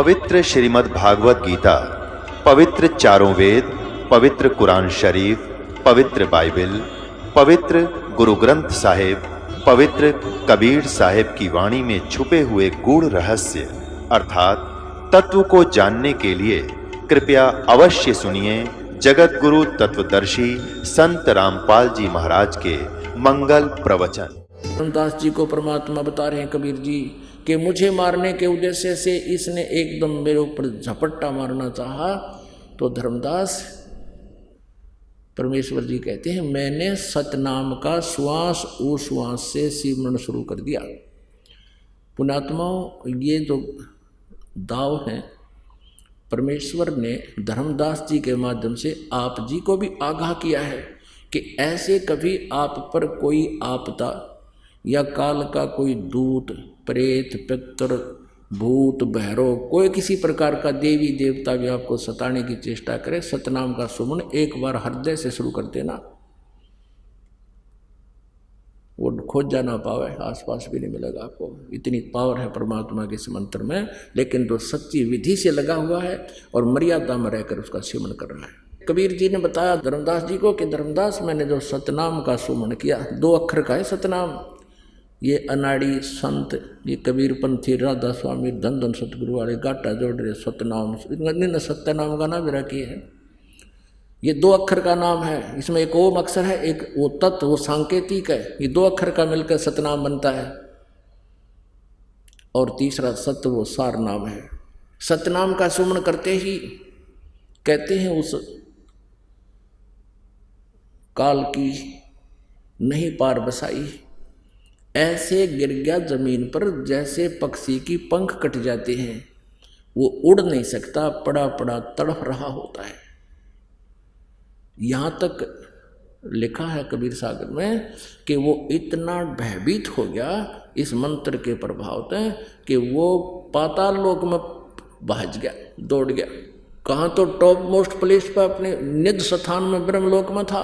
पवित्र श्रीमद् भागवत गीता, पवित्र चारों वेद, पवित्र कुरान शरीफ, पवित्र बाइबल, पवित्र गुरु ग्रंथ साहिब, पवित्र कबीर साहिब की वाणी में छुपे हुए गूढ़ रहस्य अर्थात तत्व को जानने के लिए कृपया अवश्य सुनिए जगत गुरु तत्वदर्शी संत रामपाल जी महाराज के मंगल प्रवचन। धर्मदास जी को परमात्मा बता रहे हैं कबीर जी कि मुझे मारने के उद्देश्य से इसने एकदम मेरे ऊपर झपट्टा मारना चाहा, तो धर्मदास परमेश्वर जी कहते हैं मैंने सतनाम का श्वास उश्वास से सिमरन शुरू कर दिया। पुण्यात्माओं, ये जो दाव है परमेश्वर ने धर्मदास जी के माध्यम से आप जी को भी आगाह किया है कि ऐसे कभी आप पर कोई आपदा या काल का कोई दूत, प्रेत, पितर, भूत, भैरव, कोई किसी प्रकार का देवी देवता भी आपको सताने की चेष्टा करे, सतनाम का सुमन एक बार हृदय से शुरू कर देना, वो खोजा ना पावे, आसपास भी नहीं मिलेगा आपको। इतनी पावर है परमात्मा के इस मंत्र में, लेकिन जो सच्ची विधि से लगा हुआ है और मर्यादा में रहकर उसका सेवन कर रहा है। कबीर जी ने बताया धर्मदास जी को कि धर्मदास मैंने जो सतनाम का सुमन किया, 2 अक्षर का है सतनाम। ये अनाड़ी संत, ये कबीर पंथी, राधा स्वामी, धन धन सतगुरु वाले गाटा जोड़ रहे सतनाम, इन्होंने सत्यनाम का नाम रखी है। ये 2 अक्षर का नाम है, इसमें एक ओम अक्षर है, एक वो तत्व, वो सांकेतिक है। ये 2 अक्षर का मिलकर सतनाम बनता है और तीसरा सत्य वो सार नाम है। सतनाम का सुमन करते ही कहते हैं उस काल की नहीं पार बसाई, ऐसे गिर गया जमीन पर जैसे पक्षी की पंख कट जाते हैं, वो उड़ नहीं सकता, पड़ा पड़ा तड़फ रहा होता है। यहाँ तक लिखा है कबीर सागर में कि वो इतना भयभीत हो गया इस मंत्र के प्रभाव से कि वो पाताल लोक में भाग गया, दौड़ गया। कहाँ तो टॉप मोस्ट प्लेस पर अपने निज स्थान में ब्रह्मलोक में था।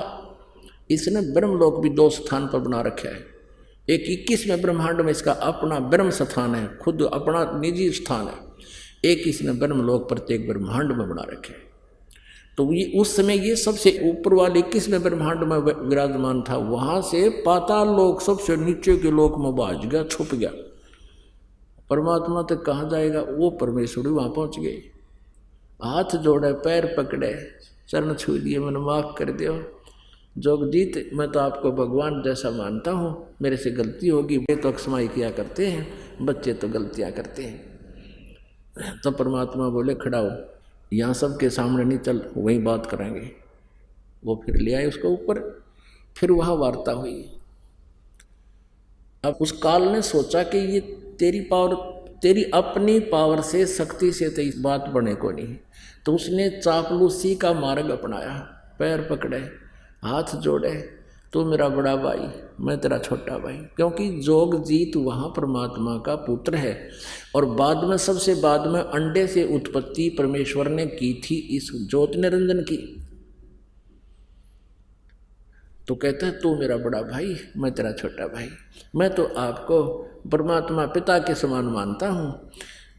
इसने ब्रह्मलोक भी 2 स्थान पर बना रखा है। एक 21वें ब्रह्मांड में इसका अपना ब्रह्म स्थान है, खुद अपना निजी स्थान है। एक इसने ब्रह्मलोक प्रत्येक ब्रह्मांड में बना रखे है। तो ये उस समय ये सबसे ऊपर वाले 21वें ब्रह्मांड में विराजमान था, वहां से पाताल लोक सबसे नीचे के लोक में बाज गया, छुप गया। परमात्मा तक कहाँ जाएगा? वो परमेश्वर वहां पहुंच गए, हाथ जोड़े, पैर पकड़े, चरण छू दिए, मैंने माफ कर दियो जोगजीत, मैं तो आपको भगवान जैसा मानता हूँ, मेरे से गलती होगी। वे तो अक्षमाई किया करते हैं, बच्चे तो गलतियाँ करते हैं। तो परमात्मा बोले खड़ा हो, यहाँ सबके सामने नहीं, चल वहीं बात करेंगे। वो फिर ले आए उसको ऊपर, फिर वहाँ वार्ता हुई। अब उस काल ने सोचा कि ये तेरी पावर, तेरी अपनी पावर से, शक्ति से तो इस बात बने को नहीं, तो उसने चापलूसी का मार्ग अपनाया। पैर पकड़े, हाथ जोड़े, तू मेरा बड़ा भाई, मैं तेरा छोटा भाई, क्योंकि जोग जीत वहाँ परमात्मा का पुत्र है। और बाद में, सबसे बाद में अंडे से उत्पत्ति परमेश्वर ने की थी इस ज्योति निरंजन की। तो कहता है तू मेरा बड़ा भाई, मैं तेरा छोटा भाई। मैं तो आपको परमात्मा पिता के समान मानता हूँ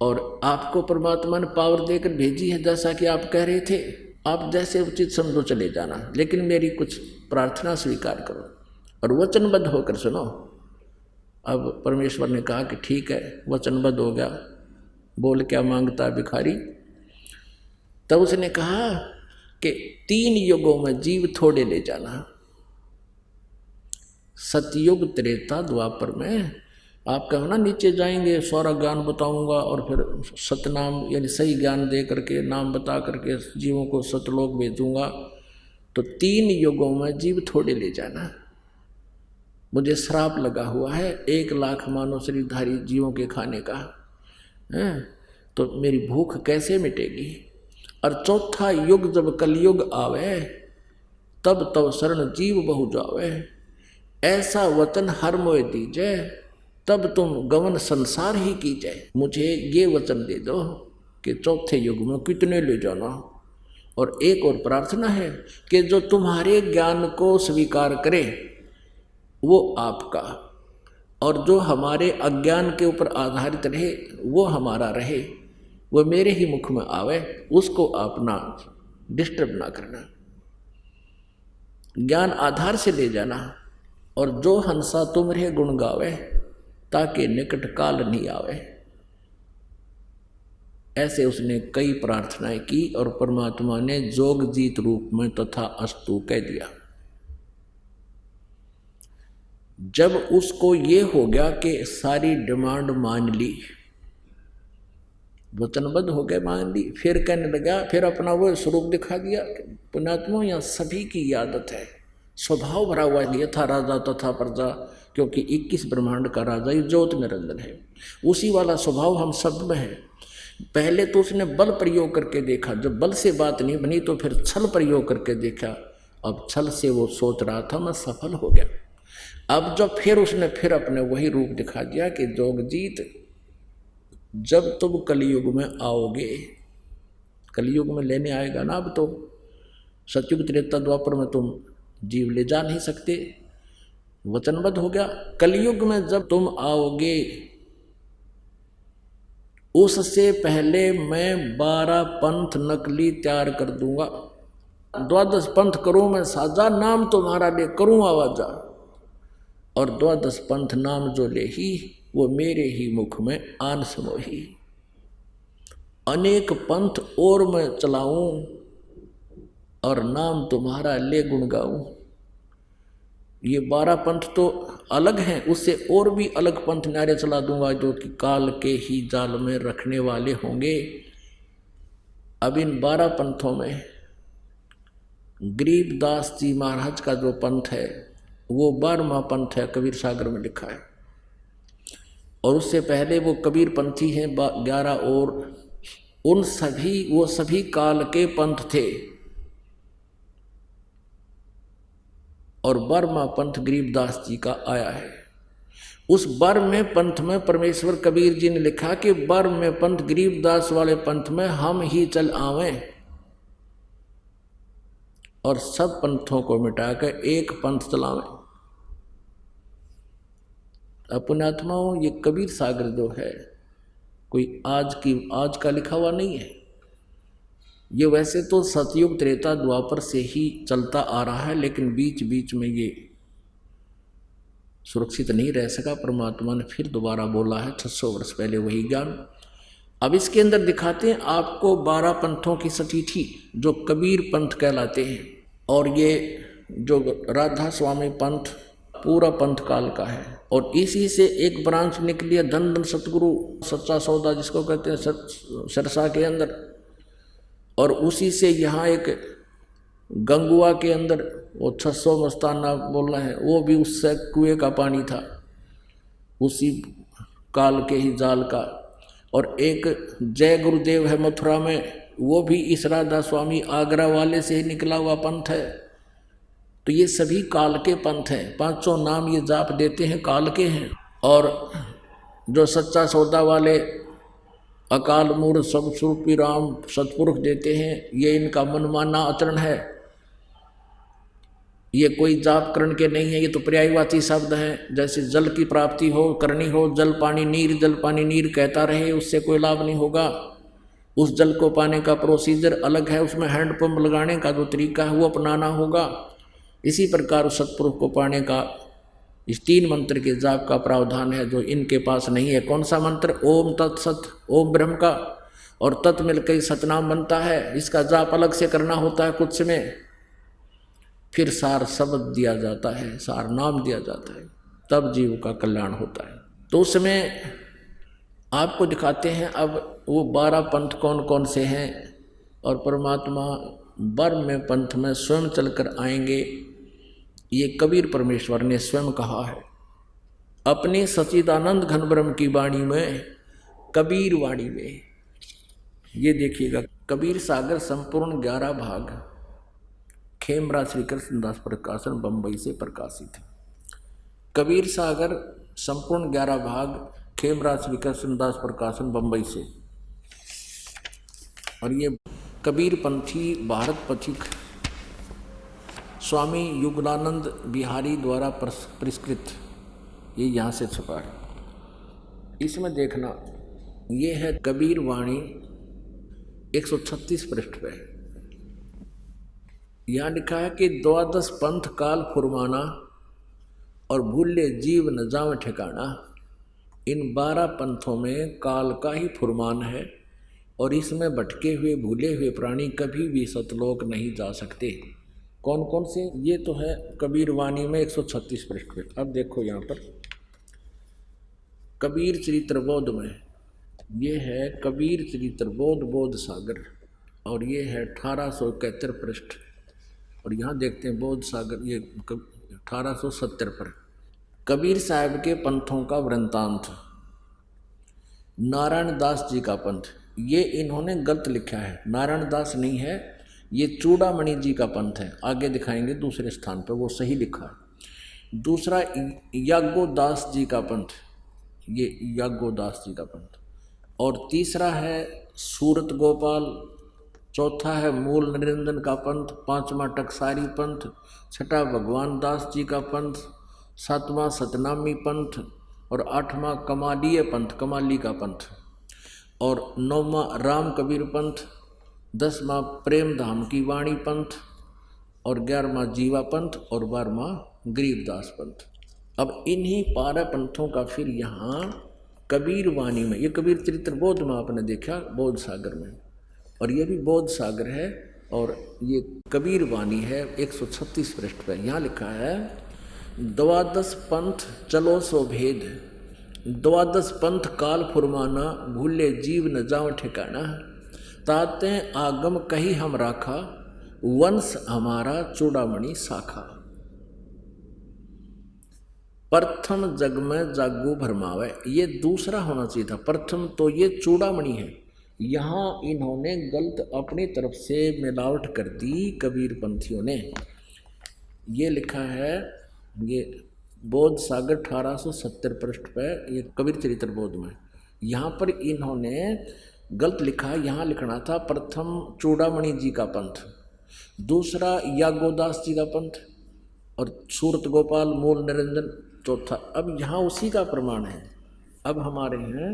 और आपको परमात्मा ने पावर देकर भेजी है, जैसा कि आप कह रहे थे। आप जैसे उचित समझो चले जाना, लेकिन मेरी कुछ प्रार्थना स्वीकार करो और वचनबद्ध होकर सुनो। अब परमेश्वर ने कहा कि ठीक है, वचनबद्ध हो गया। बोल क्या मांगता भिखारी? तब उसने कहा कि 3 युगों में जीव थोड़े ले जाना, सतयुग, त्रेता, द्वापर में। आप कहो ना नीचे जाएंगे, सारा ज्ञान बताऊंगा और फिर सतनाम यानी सही ज्ञान दे करके, नाम बता करके जीवों को सतलोक भेजूंगा। तो 3 युगों में जीव थोड़े ले जाना। मुझे श्राप लगा हुआ है 1 लाख मानव शरीरधारी जीवों के खाने का है, तो मेरी भूख कैसे मिटेगी? और 4था युग जब कलयुग आवे, तब तब शरण जीव बहु जावे। ऐसा वचन हर मोय दीजे, तब तुम गवन संसार ही कीजिए। मुझे ये वचन दे दो कि 4थे युग में कितने ले जाना। और एक और प्रार्थना है कि जो तुम्हारे ज्ञान को स्वीकार करे वो आपका, और जो हमारे अज्ञान के ऊपर आधारित रहे वो हमारा रहे। वो मेरे ही मुख में आवे, उसको अपना डिस्टर्ब ना करना, ज्ञान आधार से ले जाना। और जो हंसा तुमरे गुण गावे, ताकि निकट काल नहीं आवे। ऐसे उसने कई प्रार्थनाएं की और परमात्मा ने जोग जीत रूप में तथा अस्तु कह दिया। जब उसको ये हो गया कि सारी डिमांड मान ली, वचनबद्ध हो गए, मान ली, फिर कहने लगा, फिर अपना वो स्वरूप दिखा दिया। पुण्यात्मा, यहाँ सभी की आदत है, स्वभाव भरा हुआ है, यथा राजा तथा प्रजा, क्योंकि 21 ब्रह्मांड का राजा ही ज्योत निरंजन है। उसी वाला स्वभाव हम सब में है। पहले तो उसने बल प्रयोग करके देखा, जब बल से बात नहीं बनी तो फिर छल प्रयोग करके देखा। अब छल से वो सोच रहा था मैं सफल हो गया। अब जब फिर उसने फिर अपने वही रूप दिखा दिया कि जोगजीत, जब तुम कलयुग में आओगे, कलयुग में लेने आएगा ना, अब तो सतयुग त्रेता द्वापर में तुम जीव ले जा नहीं सकते, वचनबद्ध हो गया। कलयुग में जब तुम आओगे, उससे पहले मैं 12 पंथ नकली तैयार कर दूंगा। 12 पंथ करूं मैं साजा, नाम तुम्हारा ले करूं आवाजा। और 12 पंथ नाम जो ले ही, वो मेरे ही मुख में आन समोही। अनेक पंथ और मैं चलाऊं, और नाम तुम्हारा ले गुण गाऊं। ये 12 पंथ तो अलग हैं, उससे और भी अलग पंथ न्यारे चला दूंगा, जो कि काल के ही जाल में रखने वाले होंगे। अब इन 12 पंथों में गरीबदास जी महाराज का जो पंथ है, वो 12वां पंथ है, कबीर सागर में लिखा है। और उससे पहले वो कबीर पंथी हैं 11, और उन सभी, वो सभी काल के पंथ थे। और 12वां पंथ गरीबदास जी का आया है। उस 12वें पंथ में परमेश्वर कबीर जी ने लिखा कि 12वें पंथ गरीबदास वाले पंथ में हम ही चल आवें, और सब पंथों को मिटाकर एक पंथ चलावें। पुण्यात्माओं, ये कबीर सागर जो है कोई आज का लिखा हुआ नहीं है। ये वैसे तो सतयुग त्रेता द्वापर से ही चलता आ रहा है, लेकिन बीच बीच में ये सुरक्षित नहीं रह सका। परमात्मा ने फिर दोबारा बोला है 600 वर्ष पहले वही ज्ञान। अब इसके अंदर दिखाते हैं आपको 12 पंथों की सटीठी, जो कबीर पंथ कहलाते हैं। और ये जो राधा स्वामी पंथ पूरा पंथ काल का है, और इसी से एक ब्रांच निकली है धन धन सतगुरु सच्चा सौदा, जिसको कहते हैं सरसा के अंदर। और उसी से यहाँ एक गंगुआ के अंदर वो 600 मस्ताना बोल रहे हैं, वो भी उससे कुएं का पानी था, उसी काल के ही जाल का। और एक जय गुरुदेव है मथुरा में, वो भी इस राधा स्वामी आगरा वाले से ही निकला हुआ पंथ है। तो ये सभी काल के पंथ हैं। 500 नाम ये जाप देते हैं, काल के हैं। और जो सच्चा सौदा वाले अकाल मूर्त सब स्वरूपी राम सतपुरुष देते हैं, ये इनका मनमाना आचरण है। ये कोई जाप करण के नहीं है, ये तो पर्यायवाची शब्द हैं। जैसे जल की प्राप्ति हो करनी हो, जल पानी नीर कहता रहे, उससे कोई लाभ नहीं होगा। उस जल को पाने का प्रोसीजर अलग है, उसमें हैंडपंप लगाने का जो तरीका है वो अपनाना होगा। इसी प्रकार उस सतपुरुष को पाने का इस 3 मंत्र के जाप का प्रावधान है, जो इनके पास नहीं है। कौन सा मंत्र? ओम तत्सत, ओम ब्रह्म का, और तत् मिलकर ही सतनाम बनता है। इसका जाप अलग से करना होता है कुछ में, फिर सार शब्द दिया जाता है, सार नाम दिया जाता है, तब जीव का कल्याण होता है। तो उसमें आपको दिखाते हैं अब वो 12 पंथ कौन कौन से हैं। और परमात्मा 12वें पंथ में स्वयं चलकर आएंगे, ये कबीर परमेश्वर ने स्वयं कहा है अपनी सच्चिदानंद घन ब्रह्म की वाणी में, कबीर वाणी में। ये देखिएगा, कबीर सागर संपूर्ण 11 भाग खेमराज श्री कृष्णदास प्रकाशन बंबई से प्रकाशित है। कबीर सागर संपूर्ण 11 भाग खेमराज श्री कृष्णदास प्रकाशन बंबई से। और ये कबीर पंथी भारत पथिक स्वामी युगलानंद बिहारी द्वारा पुरस्कृत, ये यहाँ से छपा है। इसमें देखना, ये है कबीर वाणी 136 पृष्ठ पे यहाँ लिखा है कि 12 पंथ काल फुरमाना और भूले जीव न जावे ठिकाना। इन 12 पंथों में काल का ही फुरमान है और इसमें भटके हुए भूले हुए प्राणी कभी भी सतलोक नहीं जा सकते। कौन कौन से? ये तो है कबीर वाणी में 136 पृष्ठ पे। अब देखो यहाँ पर कबीर चरित्र बोध में, ये है कबीर चरित्र बोध बोध सागर और ये है 1871 पृष्ठ। और यहाँ देखते हैं बोध सागर, ये 1870 पर कबीर साहब के पंथों का वृंतांत। नारायण दास जी का पंथ, ये इन्होंने गलत लिखा है, नारायण दास नहीं है, ये चूड़ामणि जी का पंथ है। आगे दिखाएंगे दूसरे स्थान पर वो सही लिखा है। दूसरा याज्ञोदास जी का पंथ, ये याज्ञोदास जी का पंथ। और तीसरा है सूरत गोपाल, चौथा है मूल निरंजन का पंथ, पांचवा टकसारी पंथ, छठा भगवान दास जी का पंथ, सातवां सतनामी पंथ और आठवां कमालीय पंथ, कमाली का पंथ, और नौवां राम कबीर पंथ, 10वां प्रेम धाम की वाणी पंथ और 11वां जीवा पंथ और 12वां गरीबदास पंथ। अब इन्हीं 12 पंथों का फिर यहाँ कबीर वाणी में, ये कबीर चरित्र बोध में आपने देखा बोध सागर में, और ये भी बोध सागर है और ये कबीर वाणी है 136 पृष्ठ पर। यहाँ लिखा है 12 पंथ चलो सो भेद, 12 पंथ काल फुरमाना भूले जीव न जाओ ठिकाना। ताते आगम कही हम राखा वंश हमारा चूड़ामणि शाखा। प्रथम जग में जागू भरमावे, ये दूसरा होना चाहिए था, प्रथम तो ये चूड़ामणि है। यहाँ इन्होंने गलत अपनी तरफ से मिलावट कर दी कबीर पंथियों ने। ये लिखा है ये बोध सागर 1870 पृष्ठ पर, ये कबीर चरित्र बोध में। यहाँ पर इन्होंने गलत लिखा, यहाँ लिखना था प्रथम चूड़ामणि जी का पंथ, दूसरा याज्ञोदास जी का पंथ और सूरत गोपाल मूल निरंजन चौथा। अब यहाँ उसी का प्रमाण है। अब हमारे हैं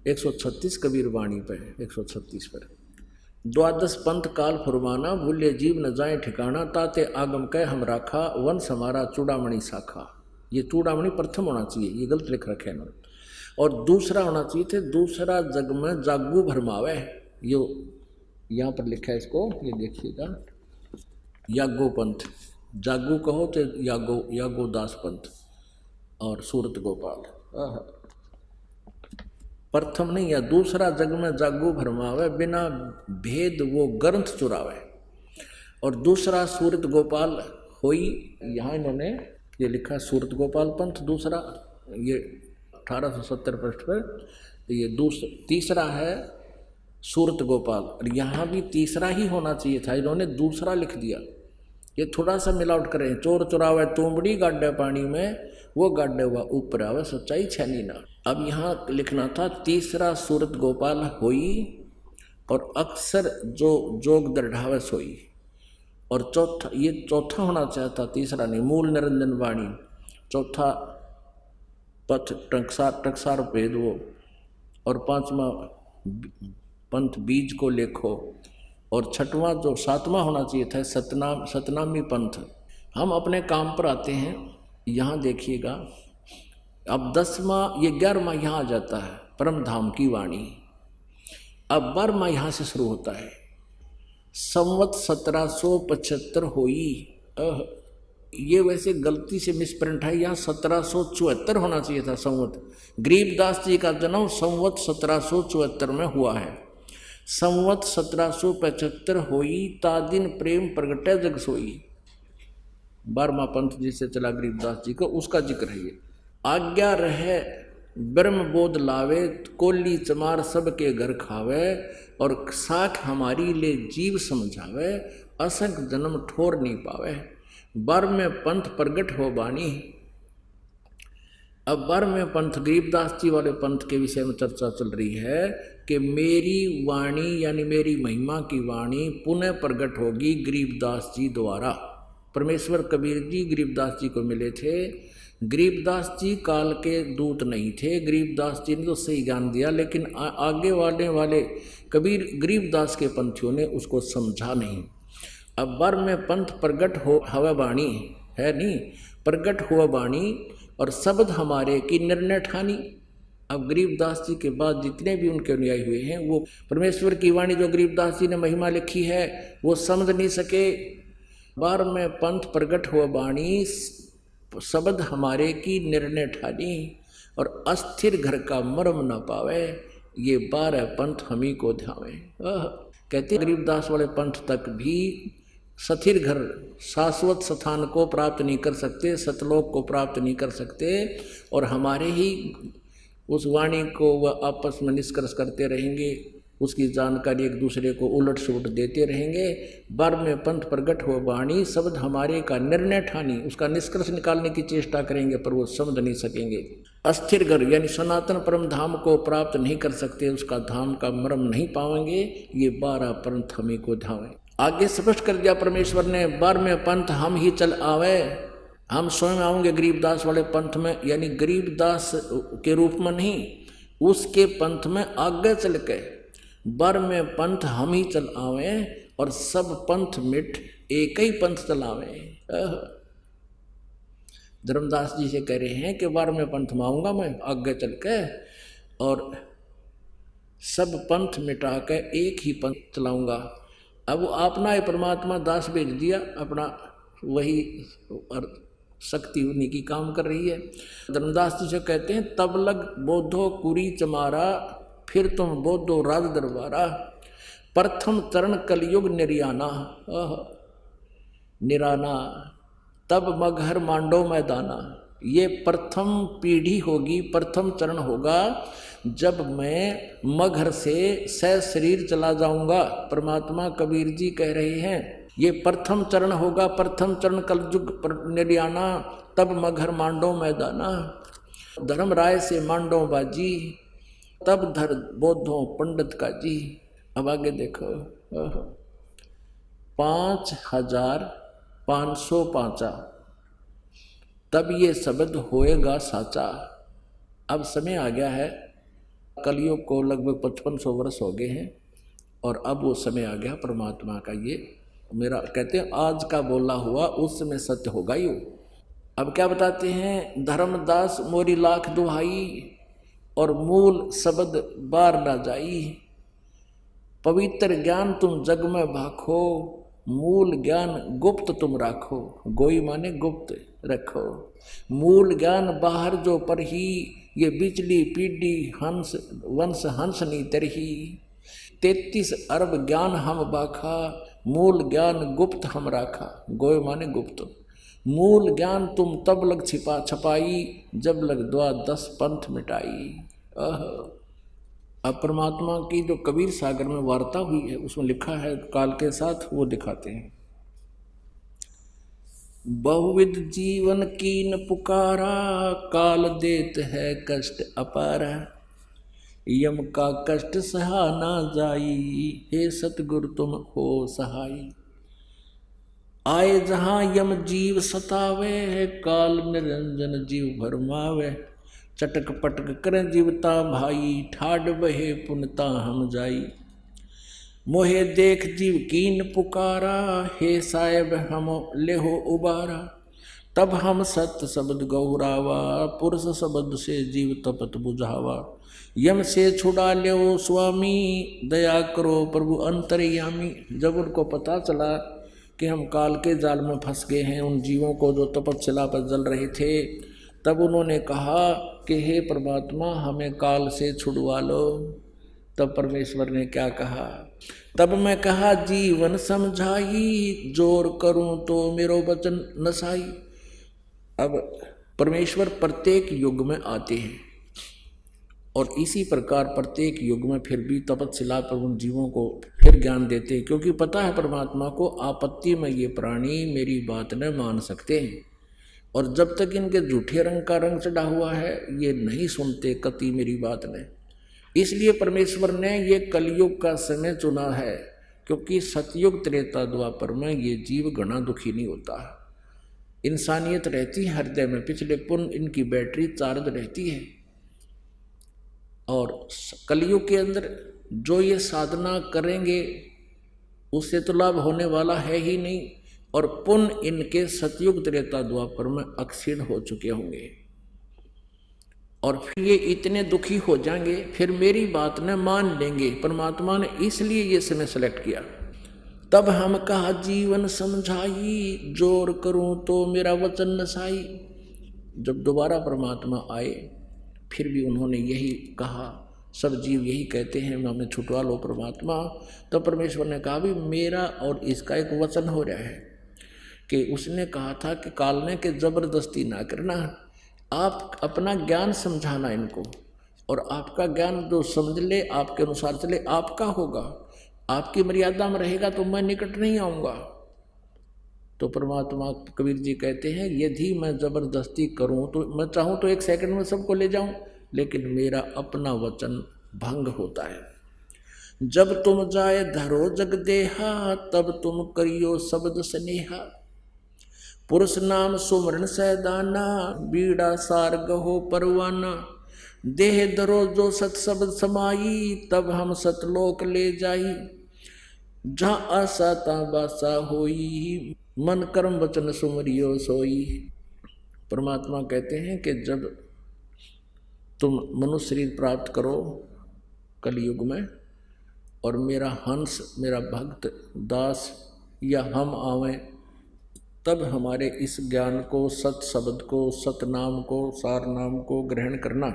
136 कबीर वाणी पे, 136 पर 12 पंथ काल फुरमाना भूले जीव न जाए ठिकाना। ताते आगम कह हम राखा वंश हमारा चूड़ामणि शाखा। ये चूड़ामणि प्रथम होना चाहिए, ये गलत लिख रखे हैं इन्होंने। और दूसरा होना चाहिए थे दूसरा जग में जागू भरमावे, ये यहाँ पर लिखा है इसको, ये देखिएगा यागो पंथ, जागू कहो तो यागोदास पंथ और सूरत गोपाल। प्रथम नहीं, या दूसरा जग में जागू भरमावे बिना भेद वो ग्रंथ चुरावे। और दूसरा सूरत गोपाल होई, यहाँ इन्होंने ये लिखा सूरत गोपाल पंथ दूसरा, ये 1870 पृष्ठ पर। ये तीसरा है सूरत गोपाल, और यहाँ भी तीसरा ही होना चाहिए था, इन्होंने दूसरा लिख दिया। ये थोड़ा सा मिलावट करें, चोर चुरावे तुमड़ी गाड्डे पानी में, वो गाड्डे हुआ ऊपर आवे सच्चाई छैनी ना। अब यहाँ लिखना था तीसरा सूरत गोपाल होई और अक्सर जो जोग दृढ़ावे सोई। और चौथा, ये चौथा होना चाहता, तीसरा नहीं, मूल निरंजन वाणी। चौथा पथ टकसार भेद वो, और पांचवा पंथ बीज को लेखो, और छठवां जो सातवां होना चाहिए था सतनामी पंथ। हम अपने काम पर आते हैं, यहाँ देखिएगा अब 10वां, ये 11वां यहाँ आ जाता है परम धाम की वाणी। अब 12वां यहाँ से शुरू होता है, संवत 1775 होई। ये वैसे गलती से मिसप्रिंट है, यहाँ 1774 होना चाहिए था संवत। गरीबदास जी का जन्म संवत 1774 में हुआ है। संवत 1775 होई ता दिन प्रेम प्रगटे जग सोई। 12वां पंथ जिससे चला गरीबदास जी को, उसका जिक्र है ये। आज्ञा रहे ब्रह्म बोध लावे कोली चमार सबके घर खावे, और साख हमारी ले जीव समझावे असंख जन्म ठोर नहीं पावे। 12वें पंथ प्रगट हो बानी। अब 12वें पंथ गरीबदास जी वाले पंथ के विषय में चर्चा चल रही है कि मेरी वाणी यानी मेरी महिमा की वाणी पुनः प्रकट होगी गरीबदास जी द्वारा। परमेश्वर कबीर जी गरीबदास जी को मिले थे। गरीबदास जी काल के दूत नहीं थे, गरीबदास जी ने तो सही ज्ञान दिया, लेकिन आगे वाले कबीर गरीबदास के पंथियों ने उसको समझा नहीं। अब बर में पंथ प्रगट हो हवा बाणी है नहीं, प्रगट हुआ बाणी और शब्द हमारे की निर्णय ठानी। अब गरीबदास जी के बाद जितने भी उनके अनुयायी हुए हैं वो परमेश्वर की वाणी जो गरीबदास जी ने महिमा लिखी है वो समझ नहीं सके। बार में पंथ प्रगट हुआ बाणी शब्द हमारे की निर्णय ठानी और अस्थिर घर का मर्म न पावे, ये 12 पंथ हमी को ध्यावे। कहते गरीबदास वाले पंथ तक भी स्थिर घर शाश्वत स्थान को प्राप्त नहीं कर सकते, सतलोक को प्राप्त नहीं कर सकते, और हमारे ही उस वाणी को वह आपस में निष्कर्ष करते रहेंगे, उसकी जानकारी एक दूसरे को उलट सुलट देते रहेंगे। बार में पंथ प्रगट हो वाणी शब्द हमारे का निर्णय ठानी, उसका निष्कर्ष निकालने की चेष्टा करेंगे पर वो समझ नहीं सकेंगे। अस्थिर घर यानी सनातन परम धाम को प्राप्त नहीं कर सकते, उसका धाम का मर्म नहीं पाएंगे, ये 12 पंथ हमें को ध्यावे। आगे स्पष्ट कर दिया परमेश्वर ने, 12वें पंथ हम ही चल आवे, हम स्वयं आएंगे गरीबदास वाले पंथ में, यानी गरीबदास के रूप में नहीं, उसके पंथ में आगे चल के 12वें पंथ हम ही चल आवे और सब पंथ मिट एक ही पंथ चलावे। धर्मदास जी से कह रहे हैं कि 12वें पंथ में आऊँगा मैं आगे चल के और सब पंथ मिटा के एक ही पंथ चलाऊँगा। अब वो अपना ही परमात्मा दास भेज दिया, अपना वही और शक्ति उन्हीं की काम कर रही है। धर्मदास जी से कहते हैं, तब लग बोधो कुरी चमारा, फिर तुम बोधो राज दरबारा, प्रथम चरण कलयुग निर्याना, निराना तब मगहर मांडो मैदाना। ये प्रथम पीढ़ी होगी, प्रथम चरण होगा जब मैं मगहर से शरीर चला जाऊंगा। परमात्मा कबीर जी कह रहे हैं ये प्रथम चरण होगा, प्रथम चरण कलयुग निर्याना तब मगहर मांडो मैदाना। धर्म राय से मांडो बाजी तब धर बोधो पंडित का जी। अब आगे देखो 5505 तब ये शब्द होएगा साचा। अब समय आ गया है, कलयुग को लगभग 5500 वर्ष हो गए हैं और अब वो समय आ गया परमात्मा का। ये मेरा कहते हैं आज का बोला हुआ उस समय सत्य होगा यू। अब क्या बताते हैं, धर्मदास मोरी लाख दुहाई और मूल शब्द बार ना जाई। पवित्र ज्ञान तुम जग में भाखो, मूल ज्ञान गुप्त तुम राखो। गोई माने गुप्त रखो, मूल ज्ञान बाहर जो पर ही, ये बिचली पीढ़ी हंस वंश हंस नी तरही। 33 अरब ज्ञान हम बाखा, मूल ज्ञान गुप्त हम राखा। गोय माने गुप्त, मूल ज्ञान तुम तब लग छपाई, जब लग 10 पंथ मिटाई। अब परमात्मा की जो कबीर सागर में वार्ता हुई है उसमें लिखा है काल के साथ, वो दिखाते हैं। बहुविध जीवन कीन पुकारा, काल देत है कष्ट अपारा। यम का कष्ट सहा ना जाई, हे सतगुरु तुम हो सहाई। आए जहाँ यम जीव सतावे, काल निरंजन जीव भरमावे। चटक पटक करें जीवता भाई, ठाड बहे पुनता हम जाई। मोहे देख जीव कीन पुकारा, हे साहेब हम लेहो उबारा। तब हम सत्य शब्द गौरावा, पुरुष शब्द से जीव तपत बुझावा। यम से छुड़ा ले स्वामी, दया करो प्रभु अंतर्यामी। जब उनको पता चला कि हम काल के जाल में फंस गए हैं, उन जीवों को जो तपस्या पर जल रहे थे, तब उन्होंने कहा कि हे परमात्मा हमें काल से छुड़वा लो। तब परमेश्वर ने क्या कहा, तब मैं कहा जीवन समझाई, जोर करूं तो मेरो वचन नसाई। अब परमेश्वर प्रत्येक युग में आते हैं और इसी प्रकार प्रत्येक युग में फिर भी तपस्या पर उन जीवों को फिर ज्ञान देते हैं, क्योंकि पता है परमात्मा को आपत्ति में ये प्राणी मेरी बात न मान सकते हैं और जब तक इनके झूठे रंग का रंग चढ़ा हुआ है ये नहीं सुनते कति मेरी बात ने। इसलिए परमेश्वर ने ये कलयुग का समय चुना है, क्योंकि सतयुग त्रेता द्वापर में ये जीव घना दुखी नहीं होता। इंसानियत रहती है हृदय में, पिछले पुण्य इनकी बैटरी चार्ज रहती है। और कलयुग के अंदर जो ये साधना करेंगे उससे तो लाभ होने वाला है ही नहीं, और पुण्य इनके सतयुग त्रेता द्वापर में अक्षीण हो चुके होंगे, और फिर ये इतने दुखी हो जाएंगे, फिर मेरी बात न मान लेंगे। परमात्मा ने इसलिए ये समय सेलेक्ट किया। तब हम कहा जीवन समझाई, जोर करूं तो मेरा वचन नसाई। जब दोबारा परमात्मा आए फिर भी उन्होंने यही कहा, सब जीव यही कहते हैं हमें छुटवा लो परमात्मा। तो परमेश्वर ने कहा भी मेरा और इसका एक वचन हो रहा है कि उसने कहा था कि कालने के जबरदस्ती ना करना, आप अपना ज्ञान समझाना इनको, और आपका ज्ञान जो समझ ले आपके अनुसार चले आपका होगा, आपकी मर्यादा में रहेगा तो मैं निकट नहीं आऊँगा। तो परमात्मा कबीर जी कहते हैं यदि मैं जबरदस्ती करूं तो मैं चाहूं तो 1 सेकंड में सबको ले जाऊं, लेकिन मेरा अपना वचन भंग होता है। जब तुम जाए धरो जग देहा, तब तुम करियो शब्द स्नेहा। पुरुष नाम सुमरण सैदाना, बीड़ा सार गहो परवाना। देह धरो जो सत शब्द समाई, तब हम सतलोक ले जाई। जहाँ आशा ता बासा होई, मन कर्म वचन सुमरियो सोई। परमात्मा कहते हैं कि जब तुम मनुष्य शरीर प्राप्त करो कलयुग में, और मेरा हंस मेरा भक्त दास या हम आवें, तब हमारे इस ज्ञान को, सत शब्द को, सत नाम को, सार नाम को ग्रहण करना।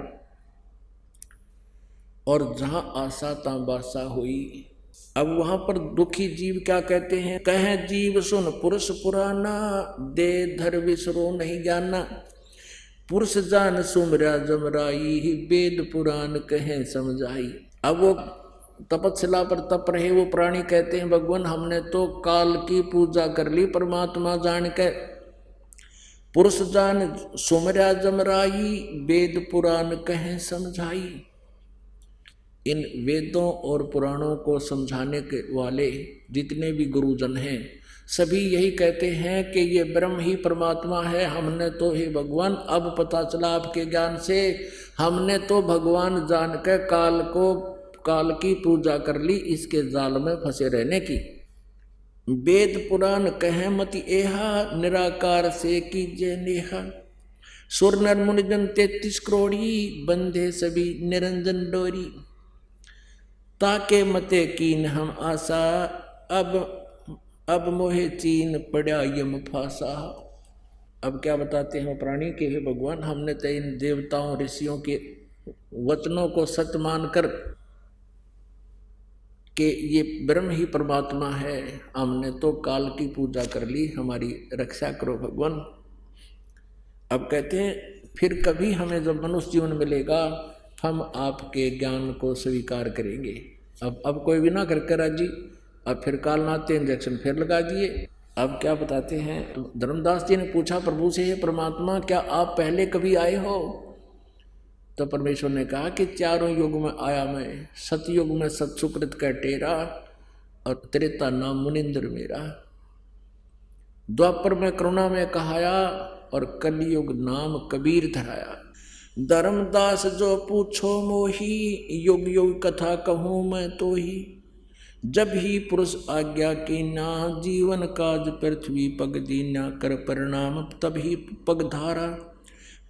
और जहाँ आशा ता बासा हुई। अब वहाँ पर दुखी जीव क्या कहते हैं, कहे जीव सुन पुरुष पुराना, दे धर विसरो नहीं जाना। पुरुष जान सुमरा जमराई, वेद पुराण कहे समझाई। अब वो तपस्या पर तप रहे वो प्राणी कहते हैं भगवान हमने तो काल की पूजा कर ली परमात्मा जान के। पुरुष जान सुमरा जमराई, वेद पुराण कहे समझाई। इन वेदों और पुराणों को समझाने के वाले जितने भी गुरुजन हैं सभी यही कहते हैं कि ये ब्रह्म ही परमात्मा है। हमने तो हे भगवान अब पता चला आपके ज्ञान से, हमने तो भगवान जान कर काल की पूजा कर ली, इसके जाल में फंसे रहने की। वेद पुराण कहे मति एहा, निराकार से कीजिए नेहा। सुर नर मुनिजन 33 करोड़ी, बंधे सभी निरंजन डोरी। ताके मते कीन हम आशा, अब मोहे चीन पड़ा यम फासा। अब क्या बताते हैं प्राणी के हे भगवान हमने तो इन देवताओं ऋषियों के वचनों को सत्य मानकर कि ये ब्रह्म ही परमात्मा है, हमने तो काल की पूजा कर ली, हमारी रक्षा करो भगवान। अब कहते हैं फिर कभी हमें जब मनुष्य जीवन मिलेगा हम आपके ज्ञान को स्वीकार करेंगे। अब कोई भी ना करके राजी, अब फिर काल नाते इंजेक्शन फिर लगा दिए। अब क्या बताते हैं धर्मदास जी ने पूछा प्रभु से, हे परमात्मा क्या आप पहले कभी आए हो? तो परमेश्वर ने कहा कि 4 युग में आया मैं, सतयुग में सतसुकृत का टेरा, और त्रेता नाम मुनिंद्र मेरा। द्वापर में करुणा में कहाया, और कलयुग नाम कबीर धराया। धर्मदास जो पूछो मोही, युग युग कथा कहूँ मैं तो ही। जब ही पुरुष आज्ञा की ना, जीवन काज पृथ्वी पग दीना। कर परिणाम तभी पग धारा,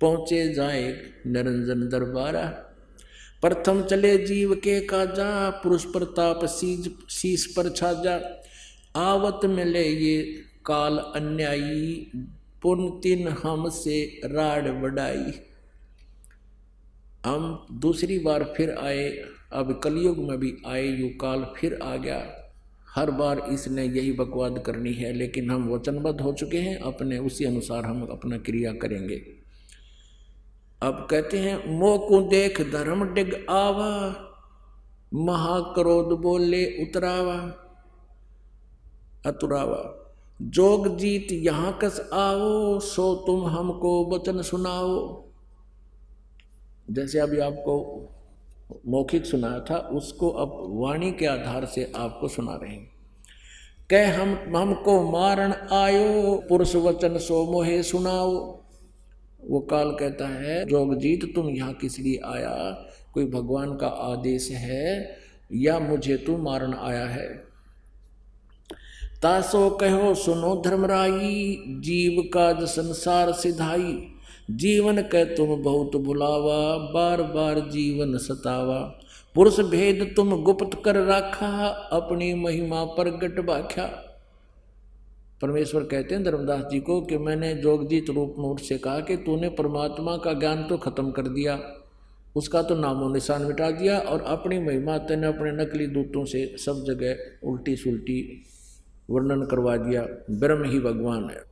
पहुँचे जाए निरंजन दरबारा। प्रथम चले जीव के काजा, पुरुष प्रताप शीश पर छाजा। आवत मिले ये काल अन्यायी, पुन तिन हमसे राड बढ़ाई। हम दूसरी बार फिर आए, अब कलयुग में भी आए, यू काल फिर आ गया। हर बार इसने यही बकवाद करनी है, लेकिन हम वचनबद्ध हो चुके हैं, अपने उसी अनुसार हम अपना क्रिया करेंगे। अब कहते हैं मोह को देख धर्म डिग आवा, महाक्रोध बोले उतरावा अतुरावा। जोग जीत यहाँ कस आओ, सो तुम हमको वचन सुनाओ। जैसे अभी आपको मौखिक सुनाया था, उसको अब वाणी के आधार से आपको सुना रहे हैं। कह हमको मारन आयो, पुरुष वचन सो मोहे सुनाओ। वो काल कहता है, जोगजीत तुम यहाँ किस लिए आया? कोई भगवान का आदेश है या मुझे तू मारन आया है? तासो कहो सुनो धर्मराई, जीव काज संसार सिधाई। जीवन कह तुम बहुत भुलावा, बार बार जीवन सतावा। पुरुष भेद तुम गुप्त कर राखा, अपनी महिमा प्रगट बाख्या। परमेश्वर कहते हैं धर्मदास जी को कि मैंने जोगजीत रूप में उससे कहा कि तूने परमात्मा का ज्ञान तो खत्म कर दिया, उसका तो नामो निशान मिटा दिया, और अपनी महिमा तेने अपने नकली दूतों से सब जगह उल्टी सुल्टी वर्णन करवा दिया। ब्रह्म ही भगवान है।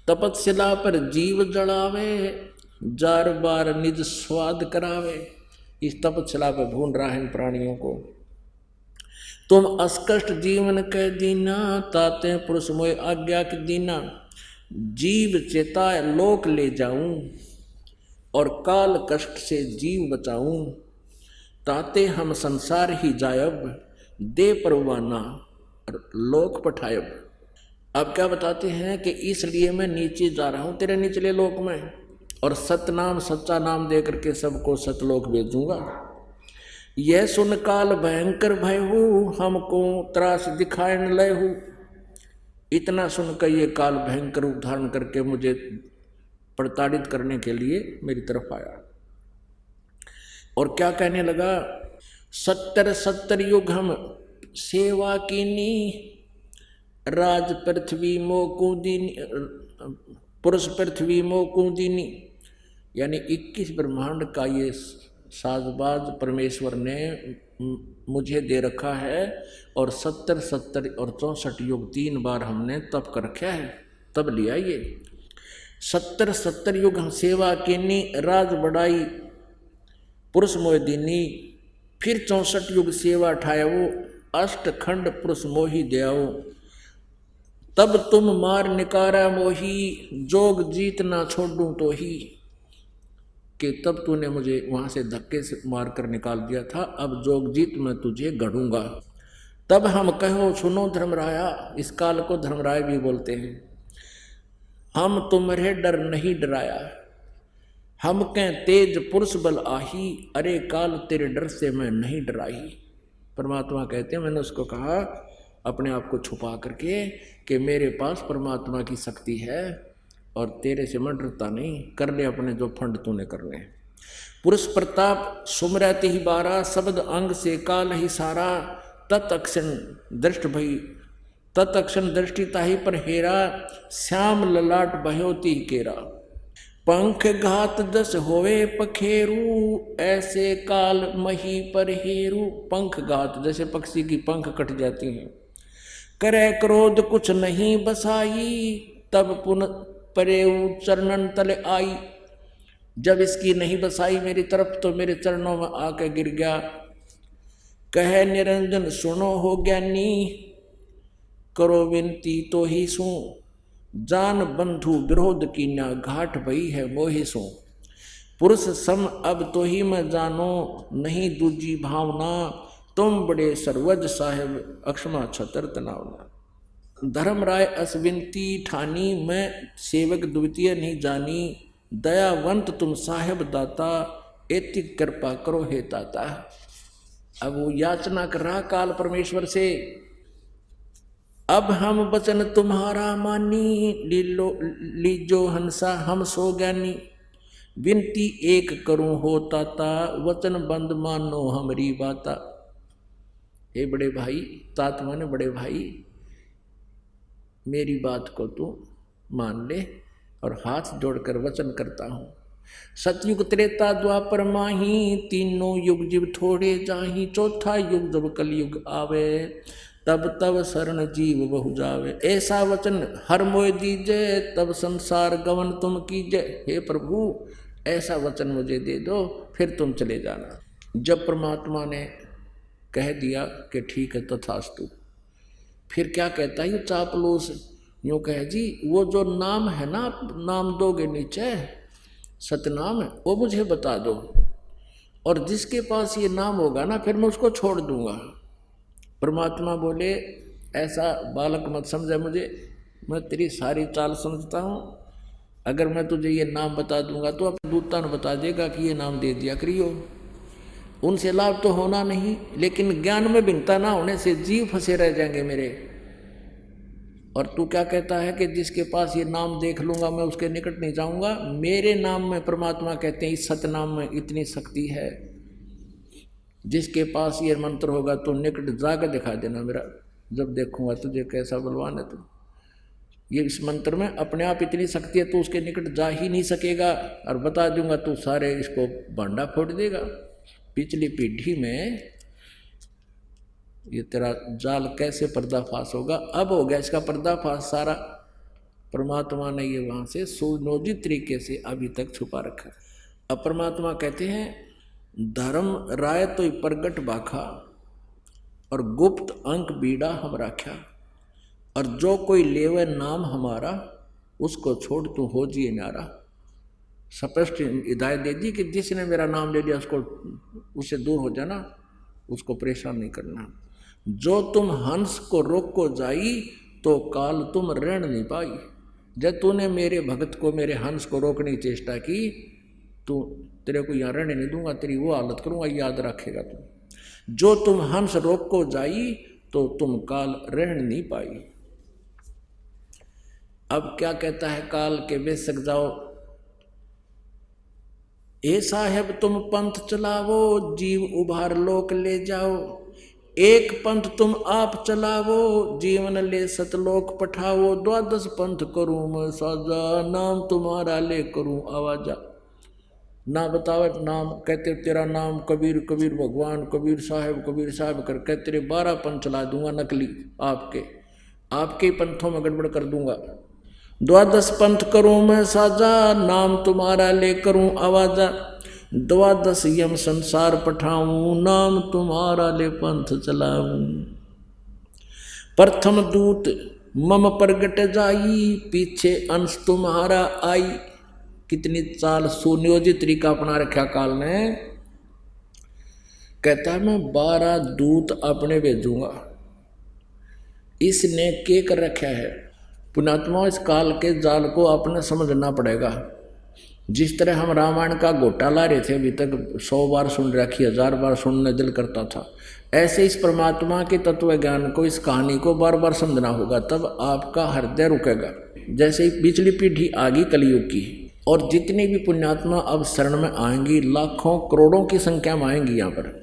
तपस्या पर जीव जड़ावे, जार बार निज स्वाद करावे। इस तपस्या पर भून रहा है इन प्राणियों को। तुम अस्कष्ट जीवन कह दीना, ताते पुरुष मोय आज्ञा के दीना। जीव चेताए लोक ले जाऊं, और काल कष्ट से जीव बचाऊं। ताते हम संसार ही जायब, दे परवाना और लोक पठायब। अब क्या बताते हैं कि इसलिए मैं नीचे जा रहा हूं तेरे निचले लोक में, और सतनाम सच्चा नाम दे करके सबको सतलोक भेजूंगा। यह सुन काल भयंकर भय हूँ, हमको त्रास दिखाए न लय हूँ। इतना सुनकर ये काल भयंकर रूप धारण करके मुझे प्रताड़ित करने के लिए मेरी तरफ आया। और क्या कहने लगा? 70 युग हम सेवा कीनी, राज पृथ्वी मोकू दीनी, पुरुष पृथ्वी मोकू दीनी। यानी 21 ब्रह्मांड का ये साजबाज परमेश्वर ने मुझे दे रखा है, और 70 और 64 युग 3 बार हमने तप कर रखा है, तब लिया ये। 70 युग हम सेवा कीनी, राज बढ़ाई पुरुष मोह दीनी। फिर 64 युग सेवा ठायो, अष्टखंड पुरुष मोही दयाओ। तब तुम मार निकारा मोही, जोग जीत ना छोड़ूं तो ही। कि तब तूने मुझे वहां से धक्के से मार कर निकाल दिया था, अब जोग जीत मैं तुझे गढ़ूंगा। तब हम कहो सुनो धर्मराया, इस काल को धर्मराय भी बोलते हैं। हम तुम्हारे डर नहीं डराया, हम कह तेज पुरुष बल आही। अरे काल तेरे डर से मैं नहीं डराई। परमात्मा कहते हैं मैंने उसको कहा अपने आप को छुपा करके कि मेरे पास परमात्मा की शक्ति है, और तेरे से मैं डरता नहीं, कर ले अपने जो फंड तूने करने। पुरुष प्रताप सुमरति ही 12, शब्द अंग से काल ही सारा। तत्क्षण दृष्ट भई, तत्क्षण दृष्टिता ही पर हेरा। श्याम ललाट बह्योती केरा, पंख घात दस होवे पखेरू। ऐसे काल मही पर हेरू। पंख घात जैसे पक्षी की पंख कट जाती हैं। करे क्रोध कुछ नहीं बसाई, तब पुनः परेऊ चरणन तले आई। जब इसकी नहीं बसाई मेरी तरफ तो मेरे चरणों में आकर गिर गया। कहे निरंजन सुनो हो ज्ञानी, करो विनती तो ही सू। जान बंधु विरोध की ना, घाट भई है मोहि सो। पुरुष सम अब तो ही मैं जानो, नहीं दूजी भावना। तुम बड़े सर्वज साहेब, अक्षमा छतर तनावना। धर्मराय असविनती ठानी, मैं सेवक द्वितीय नहीं जानी। दयावंत तुम साहेब दाता, एति कृपा करो हे ताता। अब वो याचना कर रहा काल परमेश्वर से, अब हम वचन तुम्हारा मानी। लीजो हंसा हम सो ज्ञानी। विनती एक करूं हो ताता, वचन बंद मानो हमारी बाता। हे बड़े भाई, तात माने बड़े भाई, मेरी बात को तू मान ले, और हाथ जोड़कर वचन करता हूँ। सतयुग त्रेता द्वापर माही, तीनों युग जीव थोड़े जाही। चौथा युग जब कलयुग आवे, तब तब शरण जीव बहु जावे। ऐसा वचन हर मोय दीजे, तब संसार गवन तुम कीजे। हे प्रभु ऐसा वचन मुझे दे दो, फिर तुम चले जाना। जब परमात्मा ने कह दिया कि ठीक है तथास्तु, फिर क्या कहता है ये चापलूस, यूँ कहे जी वो जो नाम है ना, नाम दोगे नीचे सतनाम है, वो मुझे बता दो, और जिसके पास ये नाम होगा ना फिर मैं उसको छोड़ दूंगा। परमात्मा बोले ऐसा बालक मत समझे मुझे, मैं तेरी सारी चाल समझता हूँ। अगर मैं तुझे ये नाम बता दूंगा तो अब दूता ने बता देगा कि ये नाम दे दिया करियो, उनसे लाभ तो होना नहीं। लेकिन ज्ञान में भिन्नता ना होने से जीव फंसे रह जाएंगे मेरे। और तू क्या कहता है कि जिसके पास ये नाम देख लूंगा मैं उसके निकट नहीं जाऊंगा। मेरे नाम में परमात्मा कहते हैं इस सतनाम में इतनी शक्ति है, जिसके पास ये मंत्र होगा तो निकट जाकर दिखा देना मेरा, जब देखूंगा तुझे कैसा बलवान है तू। ये इस मंत्र में अपने आप इतनी शक्ति है तो उसके निकट जा ही नहीं सकेगा, और बता दूंगा तो सारे इसको भांडा फोड़ देगा। पिछली पीढ़ी में ये तेरा जाल कैसे पर्दाफाश होगा, अब हो गया इसका पर्दाफाश सारा। परमात्मा ने ये वहाँ से सुनियोजित तरीके से अभी तक छुपा रखा। अब परमात्मा कहते हैं धर्म राय तो प्रगट बाखा, और गुप्त अंक बीड़ा हम राख्या, और जो कोई लेवे नाम हमारा उसको छोड़ तू हो जिए नारा। स्पष्ट हिदायत दे दी कि जिसने मेरा नाम ले लिया उसको, उससे दूर हो जाना, उसको परेशान नहीं करना। जो तुम हंस को रोक को जाई तो काल तुम ऋण नहीं पाई। जब तूने मेरे भगत को, मेरे हंस को रोकने की चेष्टा की तो तेरे को यहाँ रहने नहीं दूंगा, तेरी वो हालत करूंगा, याद रखेगा तुम। जो तुम हंस रोक को जाई तो तुम काल रहन नहीं पाई। अब क्या कहता है काल के बेशक जाओ, ए साहेब तुम पंथ चलावो, जीव उभार लोक ले जाओ। एक पंथ तुम आप चलावो, जीवन ले सतलोक पठाओ। द्वादश पंथ करूं मैं साजा, नाम तुम्हारा ले करूं आवाजा। ना बतावे नाम, कहते तेरा नाम कबीर, कबीर भगवान, कबीर साहब कर कह तेरे 12 पंथ चला दूंगा नकली, आपके पंथों में गड़बड़ कर दूंगा। द्वादश पंथ करूं मैं साजा, नाम तुम्हारा ले करूं आवाजा। द्वादश यम संसार पठाऊं, नाम तुम्हारा ले पंथ चलाऊं। प्रथम दूत मम प्रगट जाई, पीछे अंश तुम्हारा आई। कितनी चाल सुनियोजित तरीका अपना रखा काल ने। कहता है मैं 12 दूत अपने भेजूंगा। इसने के कर रखा है पुण्यात्मा, इस काल के जाल को आपने समझना पड़ेगा। जिस तरह हम रामायण का गोटा ला रहे थे, अभी तक 100 बार सुन रखी, 1000 बार सुनने दिल करता था, ऐसे इस परमात्मा के तत्व ज्ञान को, इस कहानी को बार बार समझना होगा, तब आपका हृदय रुकेगा। जैसे ही पिछली पीढ़ी आगी कलयुग की, और जितनी भी पुण्यात्मा अब शरण में आएंगी, लाखों करोड़ों की संख्या में आएंगी यहाँ पर,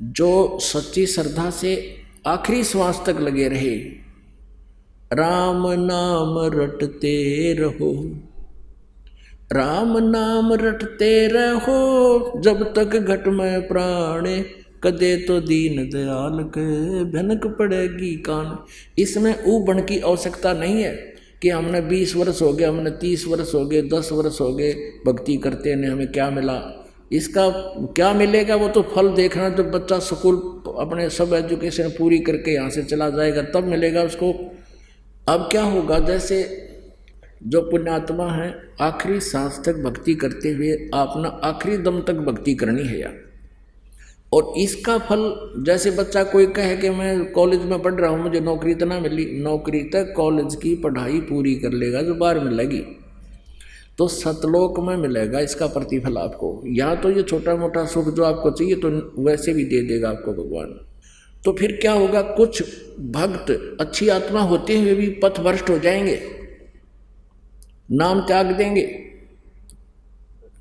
जो सच्ची श्रद्धा से आखिरी श्वास तक लगे रहे, राम नाम रटते रहो, राम नाम रटते रहो, जब तक घट में प्राणे, कदे तो दीन दयाल के भनक पड़ेगी कान। इसमें ऊबण की आवश्यकता नहीं है कि हमने 20 वर्ष हो गए, हमने 30 वर्ष हो गए, 10 वर्ष हो गए भक्ति करते ने, हमें क्या मिला। इसका क्या मिलेगा वो तो फल देखना, जब बच्चा स्कूल अपने सब एजुकेशन पूरी करके यहाँ से चला जाएगा तब मिलेगा उसको। अब क्या होगा, जैसे जो पुण्यात्मा है आखिरी सांस तक भक्ति करते हुए आपने आखिरी दम तक भक्ति करनी है यार। और इसका फल, जैसे बच्चा कोई कहे कि मैं कॉलेज में पढ़ रहा हूँ मुझे नौकरी तो ना मिली, नौकरी तक कॉलेज की पढ़ाई पूरी कर लेगा जो बाहर मिलेगी तो सतलोक में मिलेगा इसका प्रतिफल आपको। या तो ये छोटा मोटा सुख जो आपको चाहिए तो वैसे भी दे देगा आपको भगवान। तो फिर क्या होगा, कुछ भक्त अच्छी आत्मा होते हुए भी पथभ्रष्ट हो जाएंगे, नाम त्याग देंगे।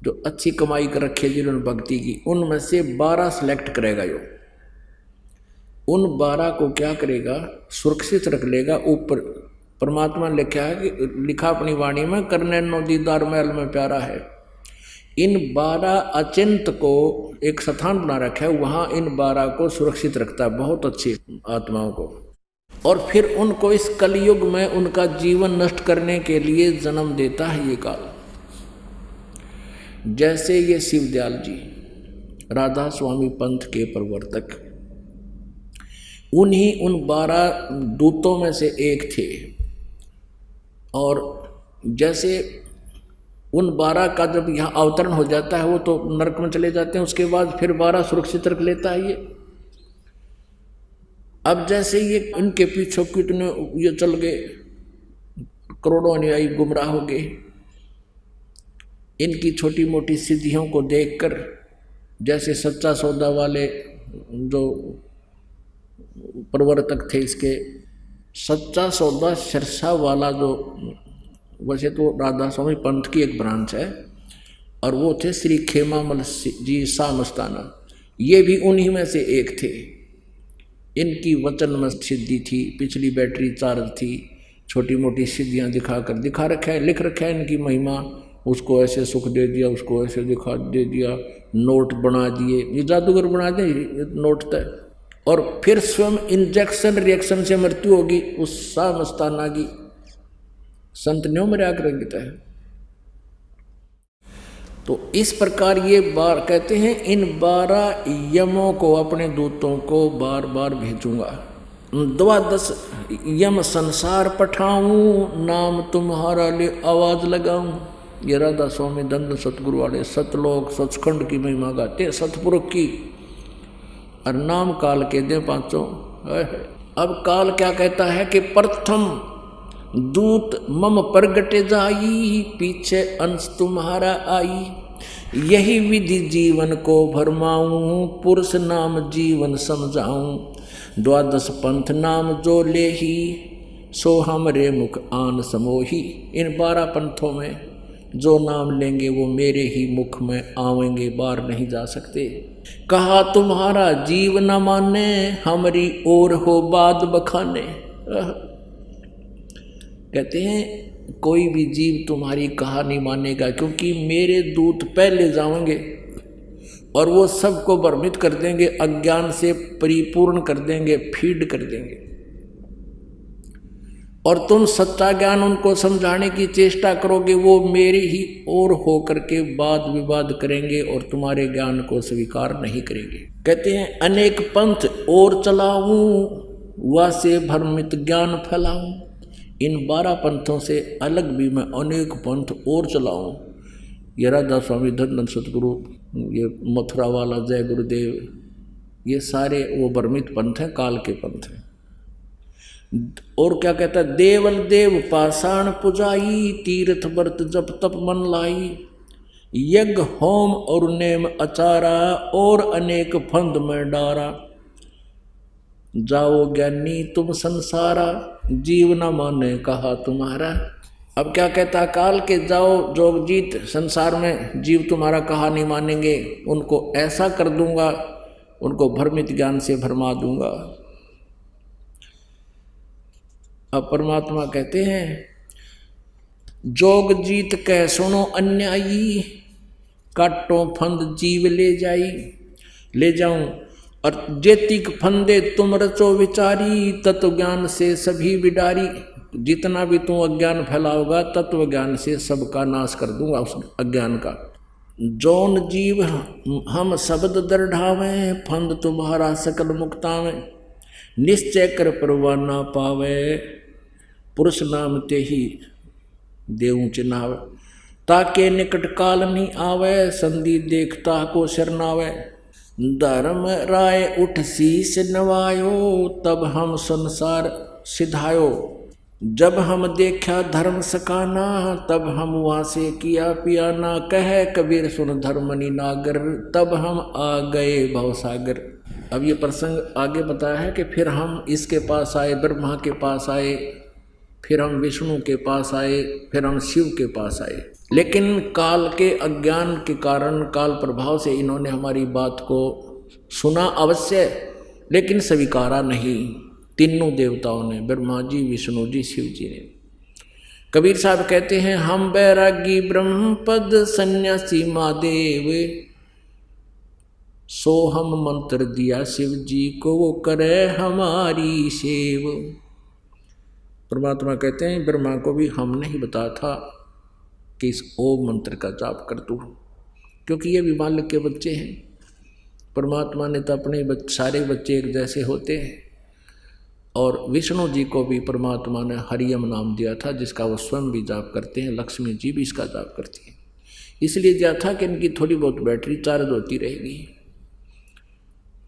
जो अच्छी कमाई कर रखे जिन्होंने भक्ति की, उनमें से 12 सिलेक्ट करेगा यो। उन 12 को क्या करेगा, सुरक्षित रख लेगा। ऊपर परमात्मा ने लिखा अपनी वाणी में, करने नो दीदार महल में प्यारा है। इन 12 अचिंत को एक स्थान बना रखा है, वहाँ इन 12 को सुरक्षित रखता है, बहुत अच्छी आत्माओं को। और फिर उनको इस कलयुग में उनका जीवन नष्ट करने के लिए जन्म देता है ये काल। जैसे ये शिवदयाल जी राधा स्वामी पंथ के प्रवर्तक, उन 12 दूतों में से एक थे। और जैसे उन 12 का जब यहाँ अवतरण हो जाता है वो तो नरक में चले जाते हैं, उसके बाद फिर 12 सुरक्षित रख लेता है ये। अब जैसे ये इनके पीछे कितने ये चल गए, करोड़ों अनुयायी गुमराह हो गए, इनकी छोटी मोटी सिद्धियों को देखकर, जैसे सच्चा सौदा वाले जो प्रवर्तक थे इसके, सच्चा सौदा सिरसा वाला जो, वैसे तो राधा स्वामी पंथ की एक ब्रांच है, और वो थे श्री खेमामल जी सामस्ताना, ये भी उन्हीं में से एक थे। इनकी वचन में सिद्धि थी, पिछली बैटरी चार्ज थी, छोटी मोटी सिद्धियां दिखा रखा है, लिख रखा है इनकी महिमा, उसको ऐसे सुख दे दिया, उसको ऐसे दे दिया, नोट बना दिए, ये जादूगर बना दे नोट तय, और फिर स्वयं इंजेक्शन रिएक्शन से मृत्यु होगी उस सामस्ताना की। संत न्यों में आग्रहित है। तो इस प्रकार ये बार कहते हैं, इन 12 यमों को, अपने दूतों को बार बार भेजूंगा, 12 यम संसार पठाऊं, नाम तुम्हारा ले आवाज लगाऊं। ये राधा स्वामी दंड सतगुरु वाले सतलोक सचखंड की महिमा गाते, सतपुरुष की, और नाम काल के दे 5। अब काल क्या कहता है कि प्रथम दूत मम प्रगटे जाई, पीछे अंश तुम्हारा आई, यही विधि जीवन को भरमाऊं, पुरुष नाम जीवन समझाऊं, 12 पंथ नाम जो ले ही, सो हमरे मुख आन समोही। इन 12 पंथों में जो नाम लेंगे वो मेरे ही मुख में आवेंगे, बाहर नहीं जा सकते। कहा तुम्हारा जीव न माने, हमारी ओर हो बाद बखाने। कहते हैं कोई भी जीव तुम्हारी कहा नहीं मानेगा, क्योंकि मेरे दूत पहले जाएंगे और वो सबको भ्रमित कर देंगे, अज्ञान से परिपूर्ण कर देंगे, फीड कर देंगे, और तुम सच्चा ज्ञान उनको समझाने की चेष्टा करोगे, वो मेरे ही ओर होकर के वाद विवाद करेंगे और तुम्हारे ज्ञान को स्वीकार नहीं करेंगे। कहते हैं अनेक पंथ और चलाऊं, वासे भ्रमित ज्ञान फैलाऊं। इन 12 पंथों से अलग भी मैं अनेक पंथ और चलाऊं। ये राधा स्वामी धन्य सतगुरु, ये मथुरा वाला जय गुरुदेव, ये सारे वो भ्रमित पंथ हैं, काल के पंथ हैं। और क्या कहता है, देवल देव पाषाण पुजाई, तीर्थ व्रत जप तप मन लाई, यज्ञ होम और नेम अचारा, और अनेक फंद में डारा, जाओ ज्ञानी तुम संसारा, जीव न माने कहा तुम्हारा। अब क्या कहता काल के, जाओ जोगजीत, संसार में जीव तुम्हारा कहा नहीं मानेंगे, उनको ऐसा कर दूंगा, उनको भ्रमित ज्ञान से भरमा दूंगा। अब परमात्मा कहते हैं, जोग जीत कह सुनो अन्यायी, काटो फंद जीव ले जाऊं, और जेतिक फंदे तुम रचो विचारी, तत्व ज्ञान से सभी बिडारी। जितना भी तुम अज्ञान फैलाओगा, तत्व ज्ञान से सबका नाश कर दूंगा उस अज्ञान का। जौन जीव हम शब्द दृढ़ावे, फंद तुम्हारा सकल मुक्तावे, निश्चय कर परवाह ना पावे, पुरुष नाम ते ही देऊं चिन्हावे, ताके निकट काल नहीं आवे, संधि देखता को शरणावे। धर्म राय उठ शीस नवायो, तब हम संसार सिधायो, जब हम देखा धर्म सकाना, तब हम वहाँ से किया पियाना, कहे कबीर सुन धर्मनि नागर, तब हम आ गए भवसागर। अब ये प्रसंग आगे बताया है कि फिर हम इसके पास आए, ब्रह्मा के पास आए, फिर हम विष्णु के पास आए, फिर हम शिव के पास आए, लेकिन काल के अज्ञान के कारण, काल प्रभाव से इन्होंने हमारी बात को सुना अवश्य, लेकिन स्वीकारा नहीं। तीनों देवताओं ने, ब्रह्मा जी, विष्णु जी, शिव जी ने। कबीर साहब कहते हैं, हम बैरागी ब्रह्मपद सन्यासी महादेव, सो हम मंत्र दिया शिव जी को, वो करे हमारी सेव। परमात्मा कहते हैं, ब्रह्मा को भी हमने ही बताया था कि इस ओम मंत्र का जाप कर तू, क्योंकि ये भी मालिक के बच्चे हैं। परमात्मा ने तो अपने सारे बच्चे एक जैसे होते हैं, और विष्णु जी को भी परमात्मा ने हरियम नाम दिया था, जिसका वो स्वयं भी जाप करते हैं, लक्ष्मी जी भी इसका जाप करती हैं। इसलिए दिया था कि इनकी थोड़ी बहुत बैटरी चार्ज होती रहेगी।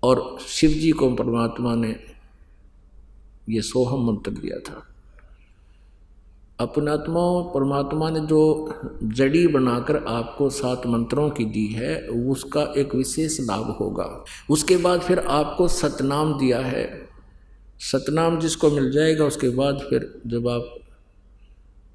और शिव जी को परमात्मा ने ये सोहम मंत्र दिया था। अपनात्मा परमात्मा ने जो जड़ी बनाकर आपको 7 मंत्रों की दी है उसका एक विशेष लाभ होगा। उसके बाद फिर आपको सतनाम दिया है। सतनाम जिसको मिल जाएगा उसके बाद फिर जब आप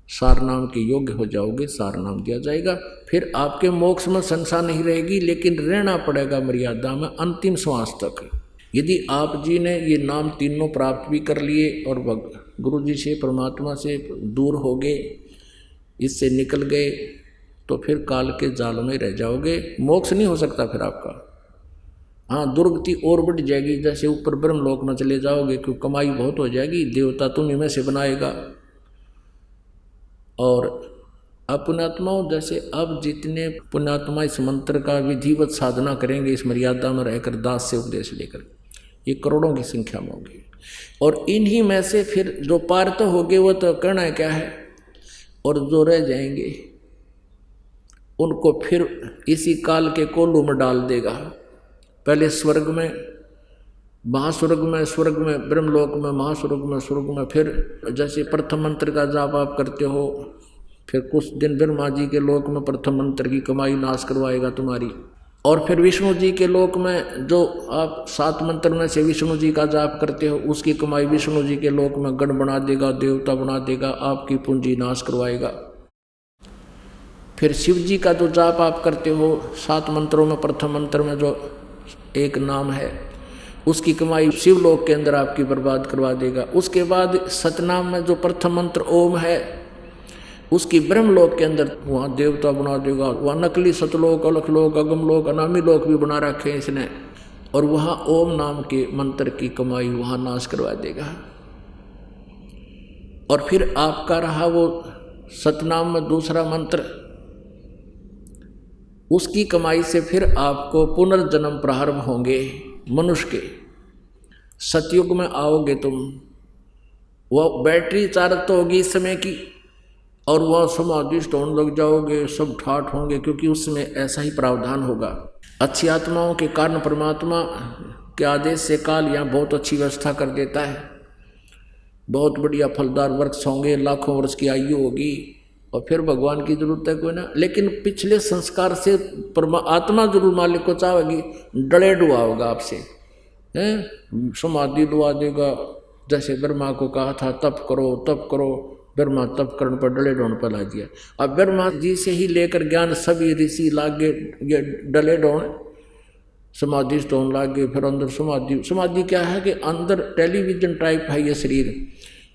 सारनाम के योग्य हो जाओगे सारनाम दिया जाएगा। फिर आपके मोक्ष में संशय नहीं रहेगी, लेकिन रहना पड़ेगा मर्यादा में अंतिम श्वास तक। यदि आप जी ने ये नाम तीनों प्राप्त भी कर लिए और गुरु जी से परमात्मा से दूर हो गए, इससे निकल गए, तो फिर काल के जाल में रह जाओगे, मोक्ष नहीं हो सकता फिर आपका। हाँ, दुर्गति और बढ़ जाएगी, जैसे ऊपर ब्रह्मलोक में चले जाओगे क्योंकि कमाई बहुत हो जाएगी, देवता तुम्हें में से बनाएगा। और अपनात्माओं जैसे अब जितने पुण्यात्मा इस मंत्र का विधिवत साधना करेंगे इस मर्यादा में रहकर दास से उपदेश लेकर, ये करोड़ों की संख्या में होगी। और इन्हीं में से फिर जो पार तो होंगे वो तो करना क्या है, और जो रह जाएंगे उनको फिर इसी काल के कोलू में डाल देगा। पहले स्वर्ग में, महास्वर्ग में, स्वर्ग में, ब्रह्मलोक में, महास्वर्ग में, स्वर्ग में, फिर जैसे प्रथम मंत्र का जाप आप करते हो, फिर कुछ दिन ब्रह्मा जी के लोक में प्रथम मंत्र की कमाई नाश करवाएगा तुम्हारी, और फिर विष्णु जी के लोक में जो आप 7 मंत्र में से विष्णु जी का जाप करते हो उसकी कमाई विष्णु जी के लोक में गण बना देगा, देवता बना देगा, आपकी पूंजी नाश करवाएगा। फिर शिव जी का जो जाप आप करते हो 7 मंत्रों में प्रथम मंत्र में जो एक नाम है उसकी कमाई शिवलोक के अंदर आपकी बर्बाद करवा देगा। उसके बाद सतनाम में जो प्रथम मंत्र ओम है उसकी ब्रह्मलोक के अंदर वहाँ देवता बना देगा। वहाँ नकली सतलोक, अलखलोक, अगमलोक, अनामी लोक भी बना रखे हैं इसने, और वहाँ ओम नाम के मंत्र की कमाई वहाँ नाश करवा देगा। और फिर आपका रहा वो सतनाम में दूसरा मंत्र, उसकी कमाई से फिर आपको पुनर्जन्म प्रारंभ होंगे मनुष्य के। सतयुग में आओगे तुम, वह बैटरी चार्ज तो होगी इस समय की, और वह समाधिष्ट होने लग जाओगे, सब ठाठ होंगे, क्योंकि उसमें ऐसा ही प्रावधान होगा। अच्छी आत्माओं के कारण परमात्मा के आदेश से काल यहाँ बहुत अच्छी व्यवस्था कर देता है। बहुत बढ़िया फलदार वृक्ष होंगे, लाखों वर्ष की आयु होगी, और फिर भगवान की जरूरत है कोई ना। लेकिन पिछले संस्कार से आत्मा जरूर मालिक को चाहेगी, डले डुआ होगा आपसे, हैं, समाधि डुआ देगा। जैसे ब्रह्मा को कहा था तप करो तप करो, ब्रह्मा तप करने पर डले डोन पर ला दिया। अब ब्रह्मा जी से ही लेकर ज्ञान सभी ऋषि लागे, ये डले डोन समाधि स्टोन लागे। फिर अंदर समाधि क्या है कि अंदर टेलीविजन टाइप है ये शरीर।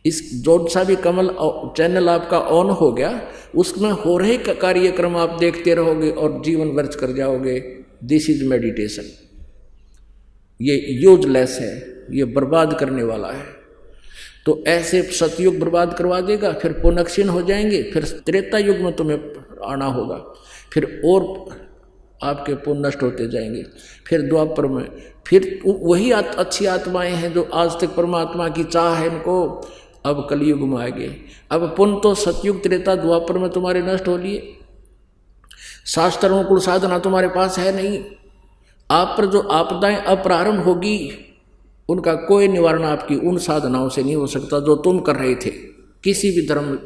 इस जो सा भी कमल चैनल आपका ऑन हो गया, उसमें हो रहे कार्यक्रम आप देखते रहोगे और जीवन व्यर्थ कर जाओगे। This is meditation. ये यूजलेस है, ये बर्बाद करने वाला है। तो ऐसे सतयुग बर्बाद करवा देगा, फिर पुनक्षीण हो जाएंगे, फिर त्रेता युग में तुम्हें आना होगा, फिर और आपके पुण्य नष्ट होते जाएंगे। फिर द्वापर में फिर वही अच्छी आत्माएं हैं जो आज तक परमात्मा की चाह है इनको, अब कलयुग में आएंगे। अब पुण्य तो सतयुग त्रेता द्वापर में तुम्हारे नष्ट हो लिए। शास्त्र अनुकूल साधना तुम्हारे पास है नहीं। आप पर जो आपदाएं अब प्रारंभ होगी उनका कोई निवारण आपकी उन साधनाओं से नहीं हो सकता जो तुम कर रहे थे किसी भी धर्म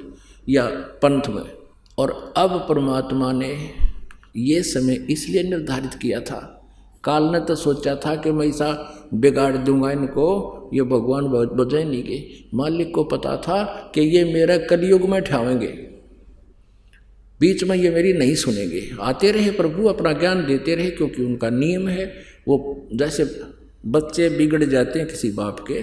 या पंथ में। और अब परमात्मा ने ये समय इसलिए निर्धारित किया था। काल ने तो सोचा था कि मैं ऐसा बिगाड़ दूंगा इनको, ये भगवान बजाय नहीं गए। मालिक को पता था कि ये मेरा कलयुग में ठहरेंगे, बीच में ये मेरी नहीं सुनेंगे। आते रहे प्रभु, अपना ज्ञान देते रहे, क्योंकि उनका नियम है। वो जैसे बच्चे बिगड़ जाते हैं किसी बाप के,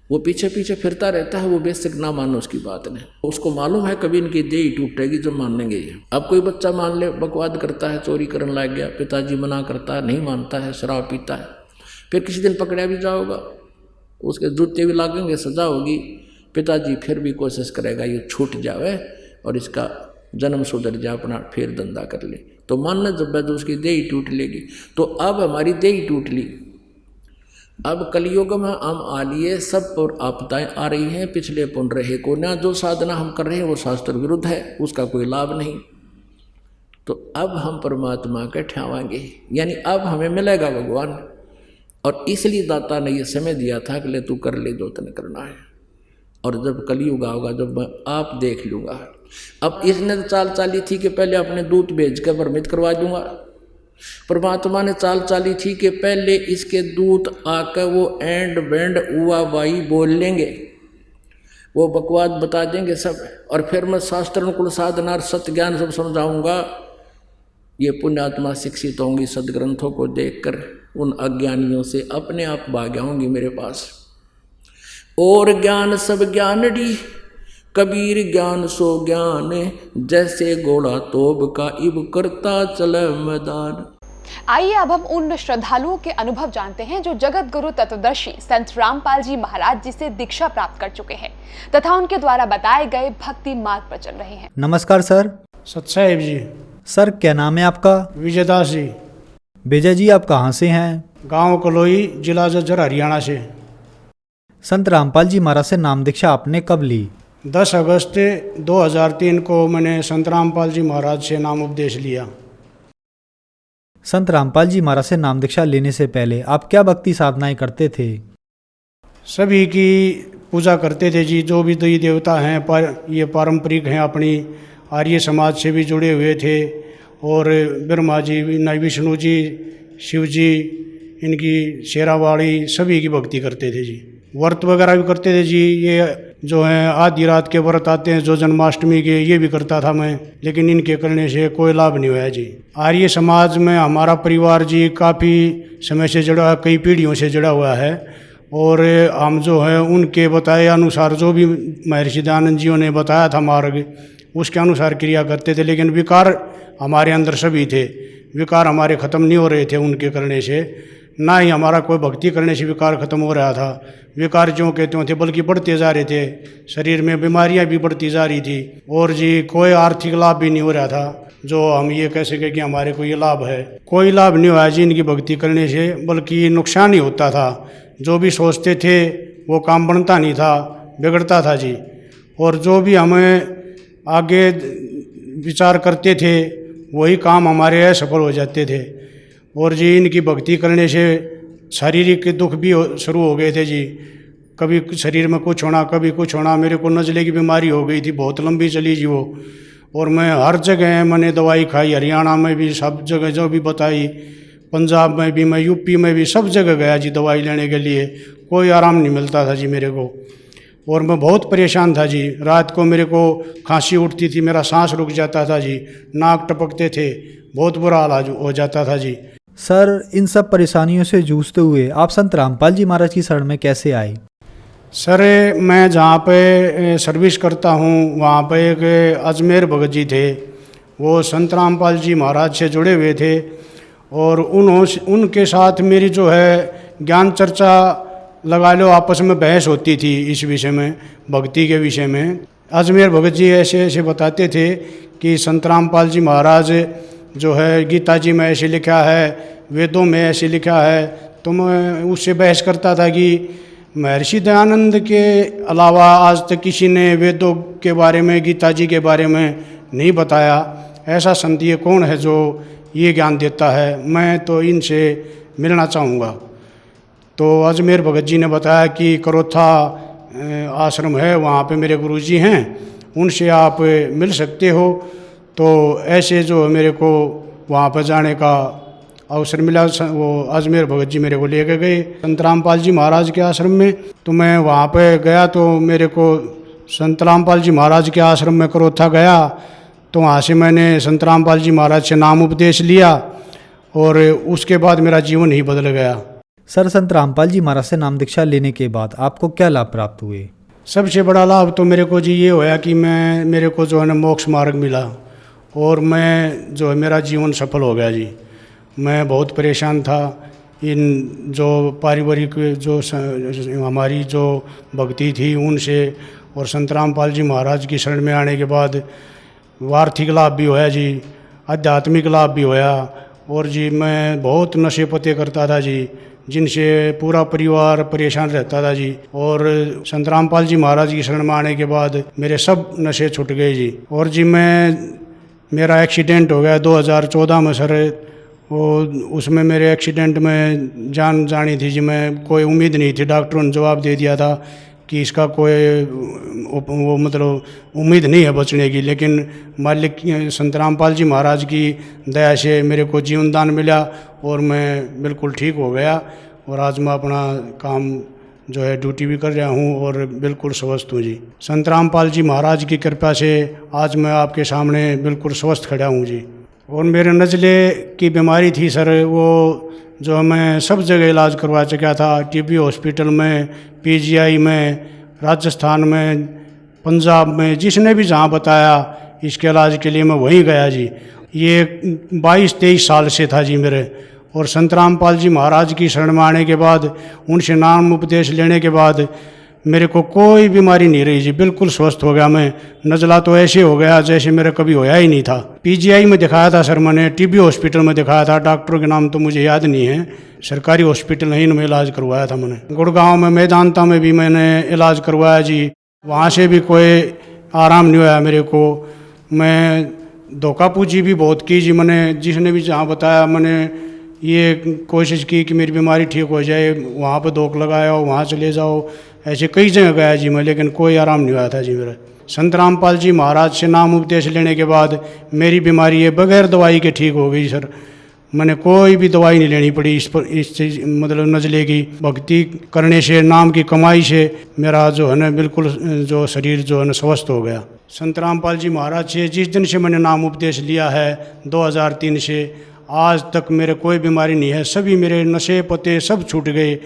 वो पीछे पीछे फिरता रहता है, वो बेशक ना मानो उसकी बात ने, उसको मालूम है कभी इनकी देह टूटेगी जब मानेंगे। अब कोई बच्चा मान ले बकवाद करता है, चोरी करने लग गया, पिताजी मना करता है, नहीं मानता है, शराब पीता है, फिर किसी दिन पकड़ा भी जाओगा, उसके जूते भी लागेंगे, सजा होगी, पिताजी फिर भी कोशिश करेगा ये छूट जावे और इसका जन्म सुधर जा, अपना फिर धंधा कर ले। तो मानना जब है तो उसकी देह टूट लेगी। तो अब हमारी देह टूट ली, अब कलयुग में हम आ लिए, सब पर आपदाएं आ रही हैं। पिछले पुण्य रहे को ना, जो साधना हम कर रहे हैं वो शास्त्र विरुद्ध है, उसका कोई लाभ नहीं। तो अब हम परमात्मा के ठहराएंगे, यानी अब हमें मिलेगा भगवान। और इसलिए दाता ने ये समय दिया था कि ले तू कर ले जो तने करना है, और जब कलयुग होगा जब मैं आप देख लूँगा। अब इसने तो चाल चाली थी कि पहले अपने दूत भेज कर भ्रमित करवा दूंगा। परमात्मा ने चाल चाली थी कि पहले इसके दूत आकर वो एंड बैंड उआ बाई बोल लेंगे, वो बकवाद बता देंगे सब, और फिर मैं शास्त्र अनुकूल साधना सत्य ज्ञान सब समझाऊंगा। ये पुण्यात्मा शिक्षित होंगी, सदग्रंथों को देखकर उन अज्ञानियों से अपने आप भाग होंगी मेरे पास। और ज्ञान सब ज्ञानड़ी कबीर ज्ञान सो ज्ञान, जैसे घोड़ा तोब का इब करता चले मैदान। आइए अब हम उन श्रद्धालुओं के अनुभव जानते हैं जो जगत गुरु तत्वदर्शी संत रामपाल जी महाराज जी से दीक्षा प्राप्त कर चुके हैं तथा उनके द्वारा बताए गए भक्ति मार्ग पर चल रहे हैं। नमस्कार सर। सत साहेब जी। सर क्या नाम है आपका? विजयदास जी। विजय जी आप कहाँ से हैं? गांव कलोई, जिला जज्जर, हरियाणा से। संत रामपाल जी महाराज से नाम दीक्षा आपने कब ली? 10 अगस्त 2003 को मैंने संत रामपाल जी महाराज से नाम उपदेश लिया। संत रामपाल जी महाराज से नाम दीक्षा लेने से पहले आप क्या भक्ति साधनाएं करते थे? सभी की पूजा करते थे जी, जो भी देवी देवता हैं पर ये पारंपरिक हैं, अपनी आर्य समाज से भी जुड़े हुए थे। और ब्रह्मा जी, विष्णु जी, शिव जी, इनकी शेरावाड़ी सभी की भक्ति करते थे जी। व्रत वगैरह भी करते थे जी। ये जो है आधी रात के व्रत आते हैं जो जन्माष्टमी के, ये भी करता था मैं, लेकिन इनके करने से कोई लाभ नहीं हुआ जी। आर्य समाज में हमारा परिवार जी काफ़ी समय से जुड़ा, कई पीढ़ियों से जुड़ा हुआ है। और हम जो है उनके बताए अनुसार, जो भी महर्षि दयानंद जियों ने बताया था मार्ग, उसके अनुसार क्रिया करते थे। लेकिन विकार हमारे अंदर सभी थे, विकार हमारे ख़त्म नहीं हो रहे थे उनके करने से, ना ही हमारा कोई भक्ति करने से विकार खत्म हो रहा था। विकार जो के त्यों थे, बल्कि बढ़ते जा रहे थे। शरीर में बीमारियां भी बढ़ती जा रही थी। और जी कोई आर्थिक लाभ भी नहीं हो रहा था जो हम ये कह सके कि हमारे को ये लाभ है। कोई लाभ नहीं हुआ जी इनकी भक्ति करने से, बल्कि नुकसान ही होता था। जो भी सोचते थे वो काम बनता नहीं था, बिगड़ता था जी। और जो भी हमें आगे विचार करते थे वही काम हमारे असफल हो जाते थे। और जी इनकी भक्ति करने से शारीरिक दुख भी शुरू हो गए थे जी। कभी शरीर में कुछ होना, कभी कुछ होना। मेरे को नज़ले की बीमारी हो गई थी, बहुत लंबी चली जी वो। और मैं हर जगह मैंने दवाई खाई, हरियाणा में भी सब जगह जो भी बताई, पंजाब में भी, मैं यूपी में भी, सब जगह गया जी दवाई लेने के लिए। कोई आराम नहीं मिलता था जी मेरे को। और मैं बहुत परेशान था जी। रात को मेरे को खांसी उठती थी, मेरा सांस रुक जाता था जी, नाक टपकते थे, बहुत बुरा हाल हो जाता था जी। सर इन सब परेशानियों से जूझते हुए आप संत रामपाल जी महाराज की शरण में कैसे आए? सर मैं जहाँ पे सर्विस करता हूँ वहाँ पे एक अजमेर भगत जी थे, वो संत रामपाल जी महाराज से जुड़े हुए थे। और उनके साथ मेरी जो है ज्ञान चर्चा लगा लो, आपस में बहस होती थी इस विषय में, भक्ति के विषय में। अजमेर भगत जी ऐसे ऐसे बताते थे कि संत रामपाल जी महाराज जो है गीता जी में ऐसे लिखा है, वेदों में ऐसे लिखा है। तो मैं उससे बहस करता था कि महर्षि दयानंद के अलावा आज तक किसी ने वेदों के बारे में, गीता जी के बारे में नहीं बताया। ऐसा संत ये कौन है जो ये ज्ञान देता है? मैं तो इनसे मिलना चाहूँगा। तो अजमेर भगत जी ने बताया कि करोथा आश्रम है, वहाँ पे मेरे गुरुजी हैं, उनसे आप मिल सकते हो। तो ऐसे जो मेरे को वहाँ पर जाने का अवसर मिला, वो अजमेर भगत जी मेरे को लेके गए संत रामपाल जी महाराज के आश्रम में। तो मैं वहाँ पे गया तो मेरे को संत रामपाल जी महाराज के आश्रम में करोथा गया। तो वहाँ से मैंने संत रामपाल जी महाराज से नाम उपदेश लिया और उसके बाद मेरा जीवन ही बदल गया। सर संत रामपाल जी महाराज से नाम दीक्षा लेने के बाद आपको क्या लाभ प्राप्त हुए? सबसे बड़ा लाभ तो मेरे को जी ये होया कि मेरे को जो है ना मोक्ष मार्ग मिला और मैं जो है मेरा जीवन सफल हो गया जी। मैं बहुत परेशान था। इन जो पारिवारिक जो हमारी जो भक्ति थी उनसे और संत रामपाल जी महाराज की शरण में आने के बाद आर्थिक लाभ भी होया जी, आध्यात्मिक लाभ भी होया। और जी मैं बहुत नशे पते करता था जी, जिनसे पूरा परिवार परेशान रहता था जी। और संत रामपाल जी महाराज की शरण में आने के बाद मेरे सब नशे छूट गए जी। और जी मेरा एक्सीडेंट हो गया 2014 में सर, वो उसमें मेरे एक्सीडेंट में जान जानी थी जी। मैं कोई उम्मीद नहीं थी, डॉक्टरों ने जवाब दे दिया था कि इसका कोई वो मतलब उम्मीद नहीं है बचने की। लेकिन मालिक संत रामपाल जी महाराज की दया से मेरे को जीवन दान मिला और मैं बिल्कुल ठीक हो गया। और आज मैं अपना काम जो है ड्यूटी भी कर रहा हूँ और बिल्कुल स्वस्थ हूँ जी। संत रामपाल जी महाराज की कृपा से आज मैं आपके सामने बिल्कुल स्वस्थ खड़ा हूँ जी। और मेरे नज़ले की बीमारी थी सर, वो जो मैं सब जगह इलाज करवा चुका था, टीबी हॉस्पिटल में, पीजीआई में, राजस्थान में, पंजाब में, जिसने भी जहाँ बताया इसके इलाज के लिए मैं वहीं गया जी। ये 22-23 साल से था जी मेरे। और संत रामपाल जी महाराज की शरण में आने के बाद, उनसे नाम उपदेश लेने के बाद मेरे को कोई बीमारी नहीं रही जी, बिल्कुल स्वस्थ हो गया मैं। नज़ला तो ऐसे हो गया जैसे मेरा कभी होया ही नहीं था। पीजीआई में दिखाया था सर मैंने, टीबी हॉस्पिटल में दिखाया था, डॉक्टरों के नाम तो मुझे याद नहीं है, सरकारी हॉस्पिटल नहीं में इलाज करवाया था मैंने। गुड़गांव में, मैदानता में भी मैंने इलाज करवाया जी, वहाँ से भी कोई आराम नहीं हुआ मेरे को। मैं धोखापूजी भी बहुत की जी मैंने, जिसने भी जहाँ बताया मैंने ये कोशिश की कि मेरी बीमारी ठीक हो जाए, वहाँ पर धोख लगाया हो, वहाँ चले जाओ, ऐसे कई जगह गया जी मैं, लेकिन कोई आराम नहीं हुआ था जी मेरा। संत रामपाल जी महाराज से नाम उपदेश लेने के बाद मेरी बीमारी ये बगैर दवाई के ठीक हो गई सर। मैंने कोई भी दवाई नहीं लेनी पड़ी इस चीज मतलब नज़ले की भक्ति करने से, नाम की कमाई से मेरा जो है ना बिल्कुल जो शरीर जो है ना स्वस्थ हो गया। संत रामपाल जी महाराज से जिस दिन से मैंने नाम उपदेश लिया है 2003 से आज तक मेरे कोई बीमारी नहीं है। सभी मेरे नशे पते सब छूट गए,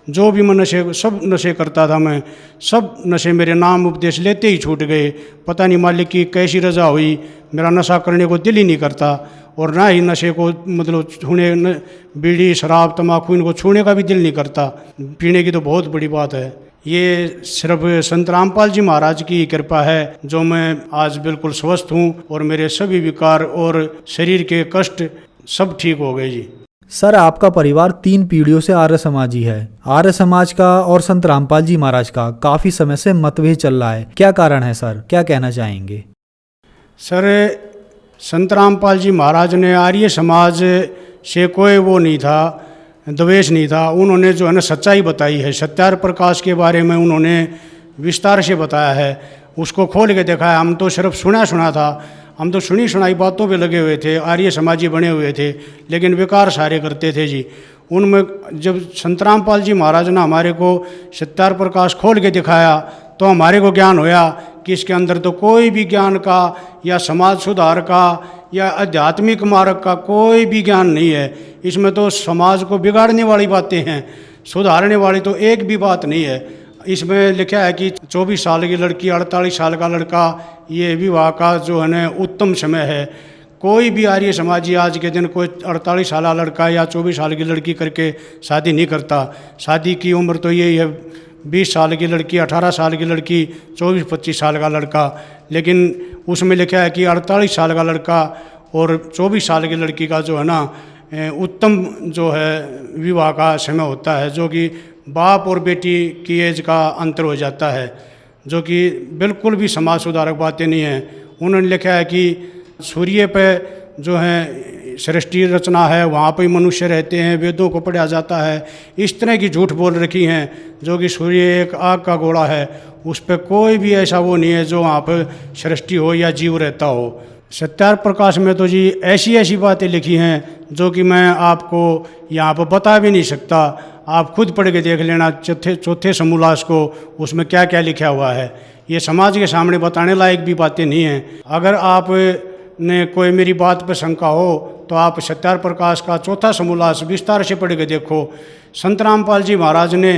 जो भी मैं सब नशे करता था मैं, सब नशे मेरे नाम उपदेश लेते ही छूट गए। पता नहीं मालिक की कैसी रजा हुई, मेरा नशा करने को दिल ही नहीं करता और ना ही नशे को मतलब छूने, बीड़ी शराब तम्बाकू इनको छूने का भी दिल नहीं करता। पीने की तो बहुत बड़ी बात है। ये सिर्फ संत रामपाल जी महाराज की कृपा है जो मैं आज बिल्कुल स्वस्थ हूँ और मेरे सभी विकार और शरीर के कष्ट सब ठीक हो गए जी। सर, आपका परिवार 3 पीढ़ियों से आर्य समाजी है। आर्य समाज का और संत रामपाल जी महाराज का काफी समय से मतभेद चल रहा है, क्या कारण है सर, क्या कहना चाहेंगे? सर, संत रामपाल जी महाराज ने आर्य समाज से कोई वो नहीं था, द्वेष नहीं था। उन्होंने जो है ना सच्चाई बताई है, सत्यार प्रकाश के बारे में उन्होंने विस्तार से बताया है, उसको खोल के देखा है। हम तो सिर्फ सुना था, हम तो सुनी सुनाई बातों पे लगे हुए थे, आर्य समाजी बने हुए थे, लेकिन विकार सारे करते थे जी। उनमें जब संत रामपाल जी महाराज ने हमारे को सत्यार प्रकाश खोल के दिखाया तो हमारे को ज्ञान होया कि इसके अंदर तो कोई भी ज्ञान का या समाज सुधार का या आध्यात्मिक मार्ग का कोई भी ज्ञान नहीं है। इसमें तो समाज को बिगाड़ने वाली बातें हैं, सुधारने वाली तो एक भी बात नहीं है। इसमें लिखा है कि 24 साल की लड़की 48 साल का लड़का, ये विवाह का जो है ना उत्तम समय है। कोई भी आर्य समाजी आज के दिन कोई 48 साल लड़का या 24 साल की लड़की करके शादी नहीं करता। शादी की उम्र तो यही है 20 साल की लड़की, 18 साल की लड़की, 24-25 साल का लड़का। लेकिन उसमें लिखा है कि 48 साल का लड़का और 24 साल की लड़की का जो है ना उत्तम जो है विवाह का समय होता है, जो कि बाप और बेटी की एज का अंतर हो जाता है, जो कि बिल्कुल भी समाज सुधारक बातें नहीं हैं। उन्होंने लिखा है कि सूर्य पे जो है सृष्टि रचना है, वहाँ पर ही मनुष्य रहते हैं, वेदों को पढ़ा जाता है। इस तरह की झूठ बोल रखी हैं, जो कि सूर्य एक आग का गोला है, उस पर कोई भी ऐसा वो नहीं है जो वहाँ पर सृष्टि हो या जीव रहता हो। सत्यार प्रकाश में तो जी ऐसी ऐसी बातें लिखी हैं जो कि मैं आपको यहाँ पर बता भी नहीं सकता। आप खुद पढ़ के देख लेना चौथे समोल्लास को, उसमें क्या क्या लिखा हुआ है। ये समाज के सामने बताने लायक भी बातें नहीं हैं। अगर आप ने कोई मेरी बात पर शंका हो तो आप सत्यार प्रकाश का चौथा समोल्लास विस्तार से पढ़ के देखो। संत रामपाल जी महाराज ने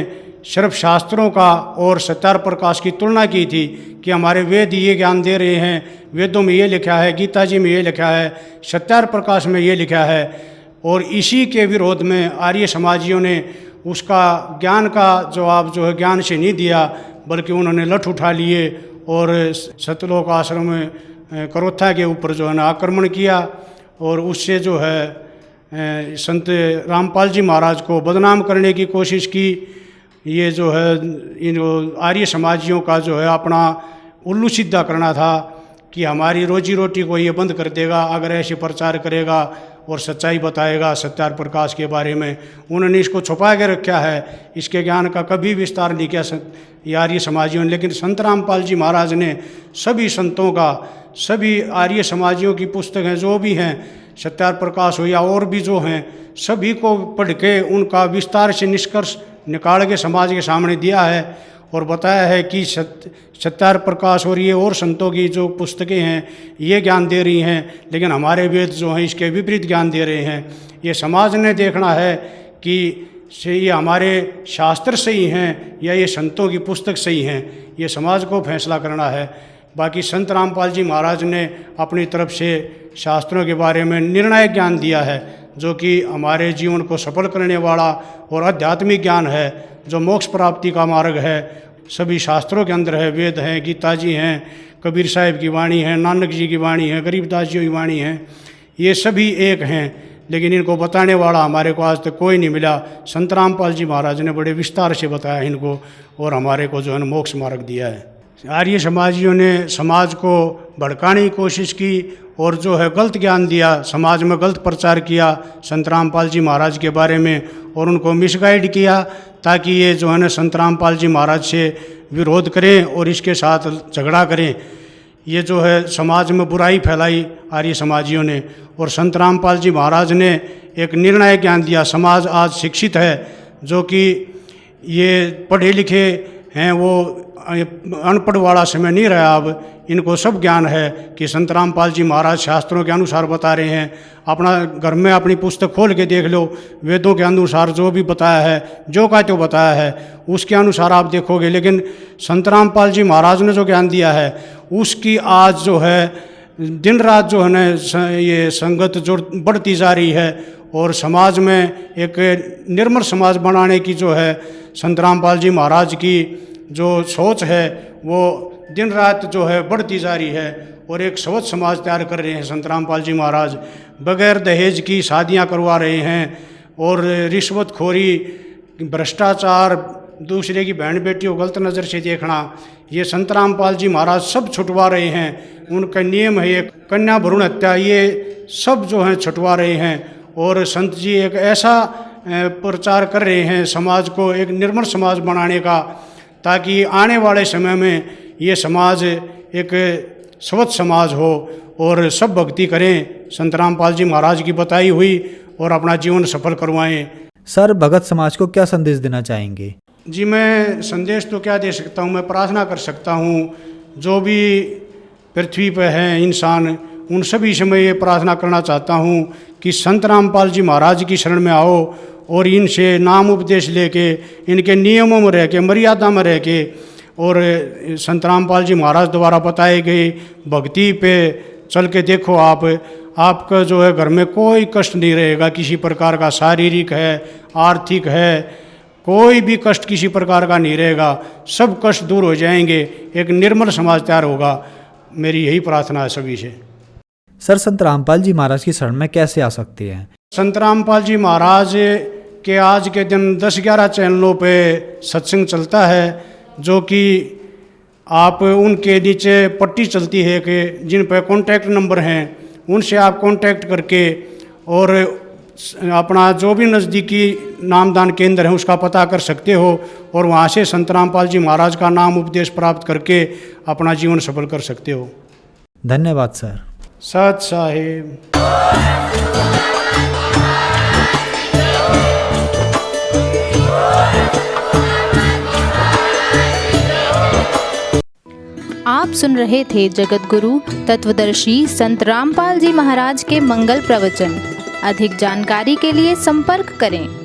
सिर्फ शास्त्रों का और सत्यार प्रकाश की तुलना की थी कि हमारे वेद ये ज्ञान दे रहे हैं, वेदों में ये लिखा है, गीता जी में ये लिखा है, सत्यार प्रकाश में ये लिखा है। और इसी के विरोध में आर्य समाजियों ने उसका ज्ञान का जवाब जो है ज्ञान से नहीं दिया, बल्कि उन्होंने लठ उठा लिए और सतलोक आश्रम में करोथा के ऊपर जो है ना आक्रमण किया और उससे जो है संत रामपाल जी महाराज को बदनाम करने की कोशिश की। ये जो है इन आर्य समाजियों का जो है अपना उल्लू सीधा करना था कि हमारी रोजी रोटी को ये बंद कर देगा अगर ऐसे प्रचार करेगा और सच्चाई बताएगा सत्यार प्रकाश के बारे में। उन्होंने इसको छुपा के रखा है, इसके ज्ञान का कभी विस्तार नहीं किया ये आर्य समाजियों ने। लेकिन संत रामपाल जी महाराज ने सभी संतों का, सभी आर्य समाजियों की पुस्तकें जो भी हैं, सत्यार प्रकाश हो या और भी जो हैं, सभी को पढ़ के उनका विस्तार से निष्कर्ष निकाल के समाज के सामने दिया है और बताया है कि सत्यार प्रकाश और ये और संतों की जो पुस्तकें हैं ये ज्ञान दे रही हैं, लेकिन हमारे वेद जो हैं इसके विपरीत ज्ञान दे रहे हैं। ये समाज ने देखना है कि ये हमारे शास्त्र सही हैं या ये संतों की पुस्तक सही हैं, ये समाज को फैसला करना है। बाकी संत रामपाल जी महाराज ने अपनी तरफ से शास्त्रों के बारे में निर्णायक ज्ञान दिया है, जो कि हमारे जीवन को सफल करने वाला और आध्यात्मिक ज्ञान है, जो मोक्ष प्राप्ति का मार्ग है। सभी शास्त्रों के अंदर है, वेद हैं, गीता जी हैं, कबीर साहिब की वाणी है, नानक जी की वाणी है, गरीबदास जी की वाणी है, ये सभी एक हैं। लेकिन इनको बताने वाला हमारे को आज तक कोई नहीं मिला। संत रामपाल जी महाराज ने बड़े विस्तार से बताया इनको और हमारे को जो है मोक्ष मार्ग दिया है। आर्य समाजियों ने समाज को भड़काने की कोशिश की और जो है गलत ज्ञान दिया, समाज में गलत प्रचार किया संत रामपाल जी महाराज के बारे में और उनको मिसगाइड किया, ताकि ये जो है ना संत रामपाल जी महाराज से विरोध करें और इसके साथ झगड़ा करें। ये जो है समाज में बुराई फैलाई आर्य समाजियों ने। और संत रामपाल जी महाराज ने एक निर्णायक ज्ञान दिया। समाज आज शिक्षित है, जो कि ये पढ़े लिखे हैं, वो अनपढ़ वाला समय नहीं रहा। अब इनको सब ज्ञान है कि संत रामपाल जी महाराज शास्त्रों के अनुसार बता रहे हैं। अपना घर में अपनी पुस्तक खोल के देख लो, वेदों के अनुसार जो भी बताया है, जो का तो बताया है, उसके अनुसार आप देखोगे। लेकिन संत रामपाल जी महाराज ने जो ज्ञान दिया है उसकी आज जो है दिन रात जो है ना ये संगत जो बढ़ती जा रही है और समाज में एक निर्मल समाज बनाने की जो है संत रामपाल जी महाराज की जो सोच है वो दिन रात जो है बढ़ती जा रही है और एक स्वच्छ समाज तैयार कर रहे हैं संत रामपाल जी महाराज। बगैर दहेज की शादियां करवा रहे हैं और रिश्वतखोरी, भ्रष्टाचार, दूसरे की बहन बेटियों को गलत नज़र से देखना, ये संत रामपाल जी महाराज सब छुटवा रहे हैं। उनका नियम है ये कन्या भ्रूण हत्या, ये सब जो है छुटवा रहे हैं। और संत जी एक ऐसा प्रचार कर रहे हैं समाज को एक निर्मल समाज बनाने का, ताकि आने वाले समय में ये समाज एक स्वच्छ समाज हो और सब भक्ति करें, संत रामपाल जी महाराज की बताई हुई, और अपना जीवन सफल करवाएं। सर, भगत समाज को क्या संदेश देना चाहेंगे? जी, मैं संदेश तो क्या दे सकता हूँ, मैं प्रार्थना कर सकता हूँ। जो भी पृथ्वी पर हैं इंसान, उन सभी से मैं ये प्रार्थना करना चाहता हूँ कि संत रामपाल जी महाराज की शरण में आओ और इनसे नाम उपदेश लेके, इनके नियमों में रह के, मर्यादा में रह के, और संत रामपाल जी महाराज द्वारा बताए गए भक्ति पे चल के देखो। आपका जो है घर में कोई कष्ट नहीं रहेगा किसी प्रकार का, शारीरिक है, आर्थिक है, कोई भी कष्ट किसी प्रकार का नहीं रहेगा। सब कष्ट दूर हो जाएंगे, एक निर्मल समाज तैयार होगा। मेरी यही प्रार्थना है सभी से। सर, संत रामपाल जी महाराज की शरण में कैसे आ सकते हैं? संत रामपाल जी महाराज के आज के दिन 10-11 चैनलों पे सत्संग चलता है, जो कि आप उनके नीचे पट्टी चलती है कि जिन पर कॉन्टैक्ट नंबर हैं, उनसे आप कॉन्टैक्ट करके और अपना जो भी नज़दीकी नामदान केंद्र है उसका पता कर सकते हो और वहाँ से संत रामपाल जी महाराज का नाम उपदेश प्राप्त करके अपना जीवन सफल कर सकते हो। धन्यवाद सर। सत साहिब। आप सुन रहे थे जगत गुरु तत्वदर्शी संत रामपाल जी महाराज के मंगल प्रवचन। अधिक जानकारी के लिए संपर्क करें।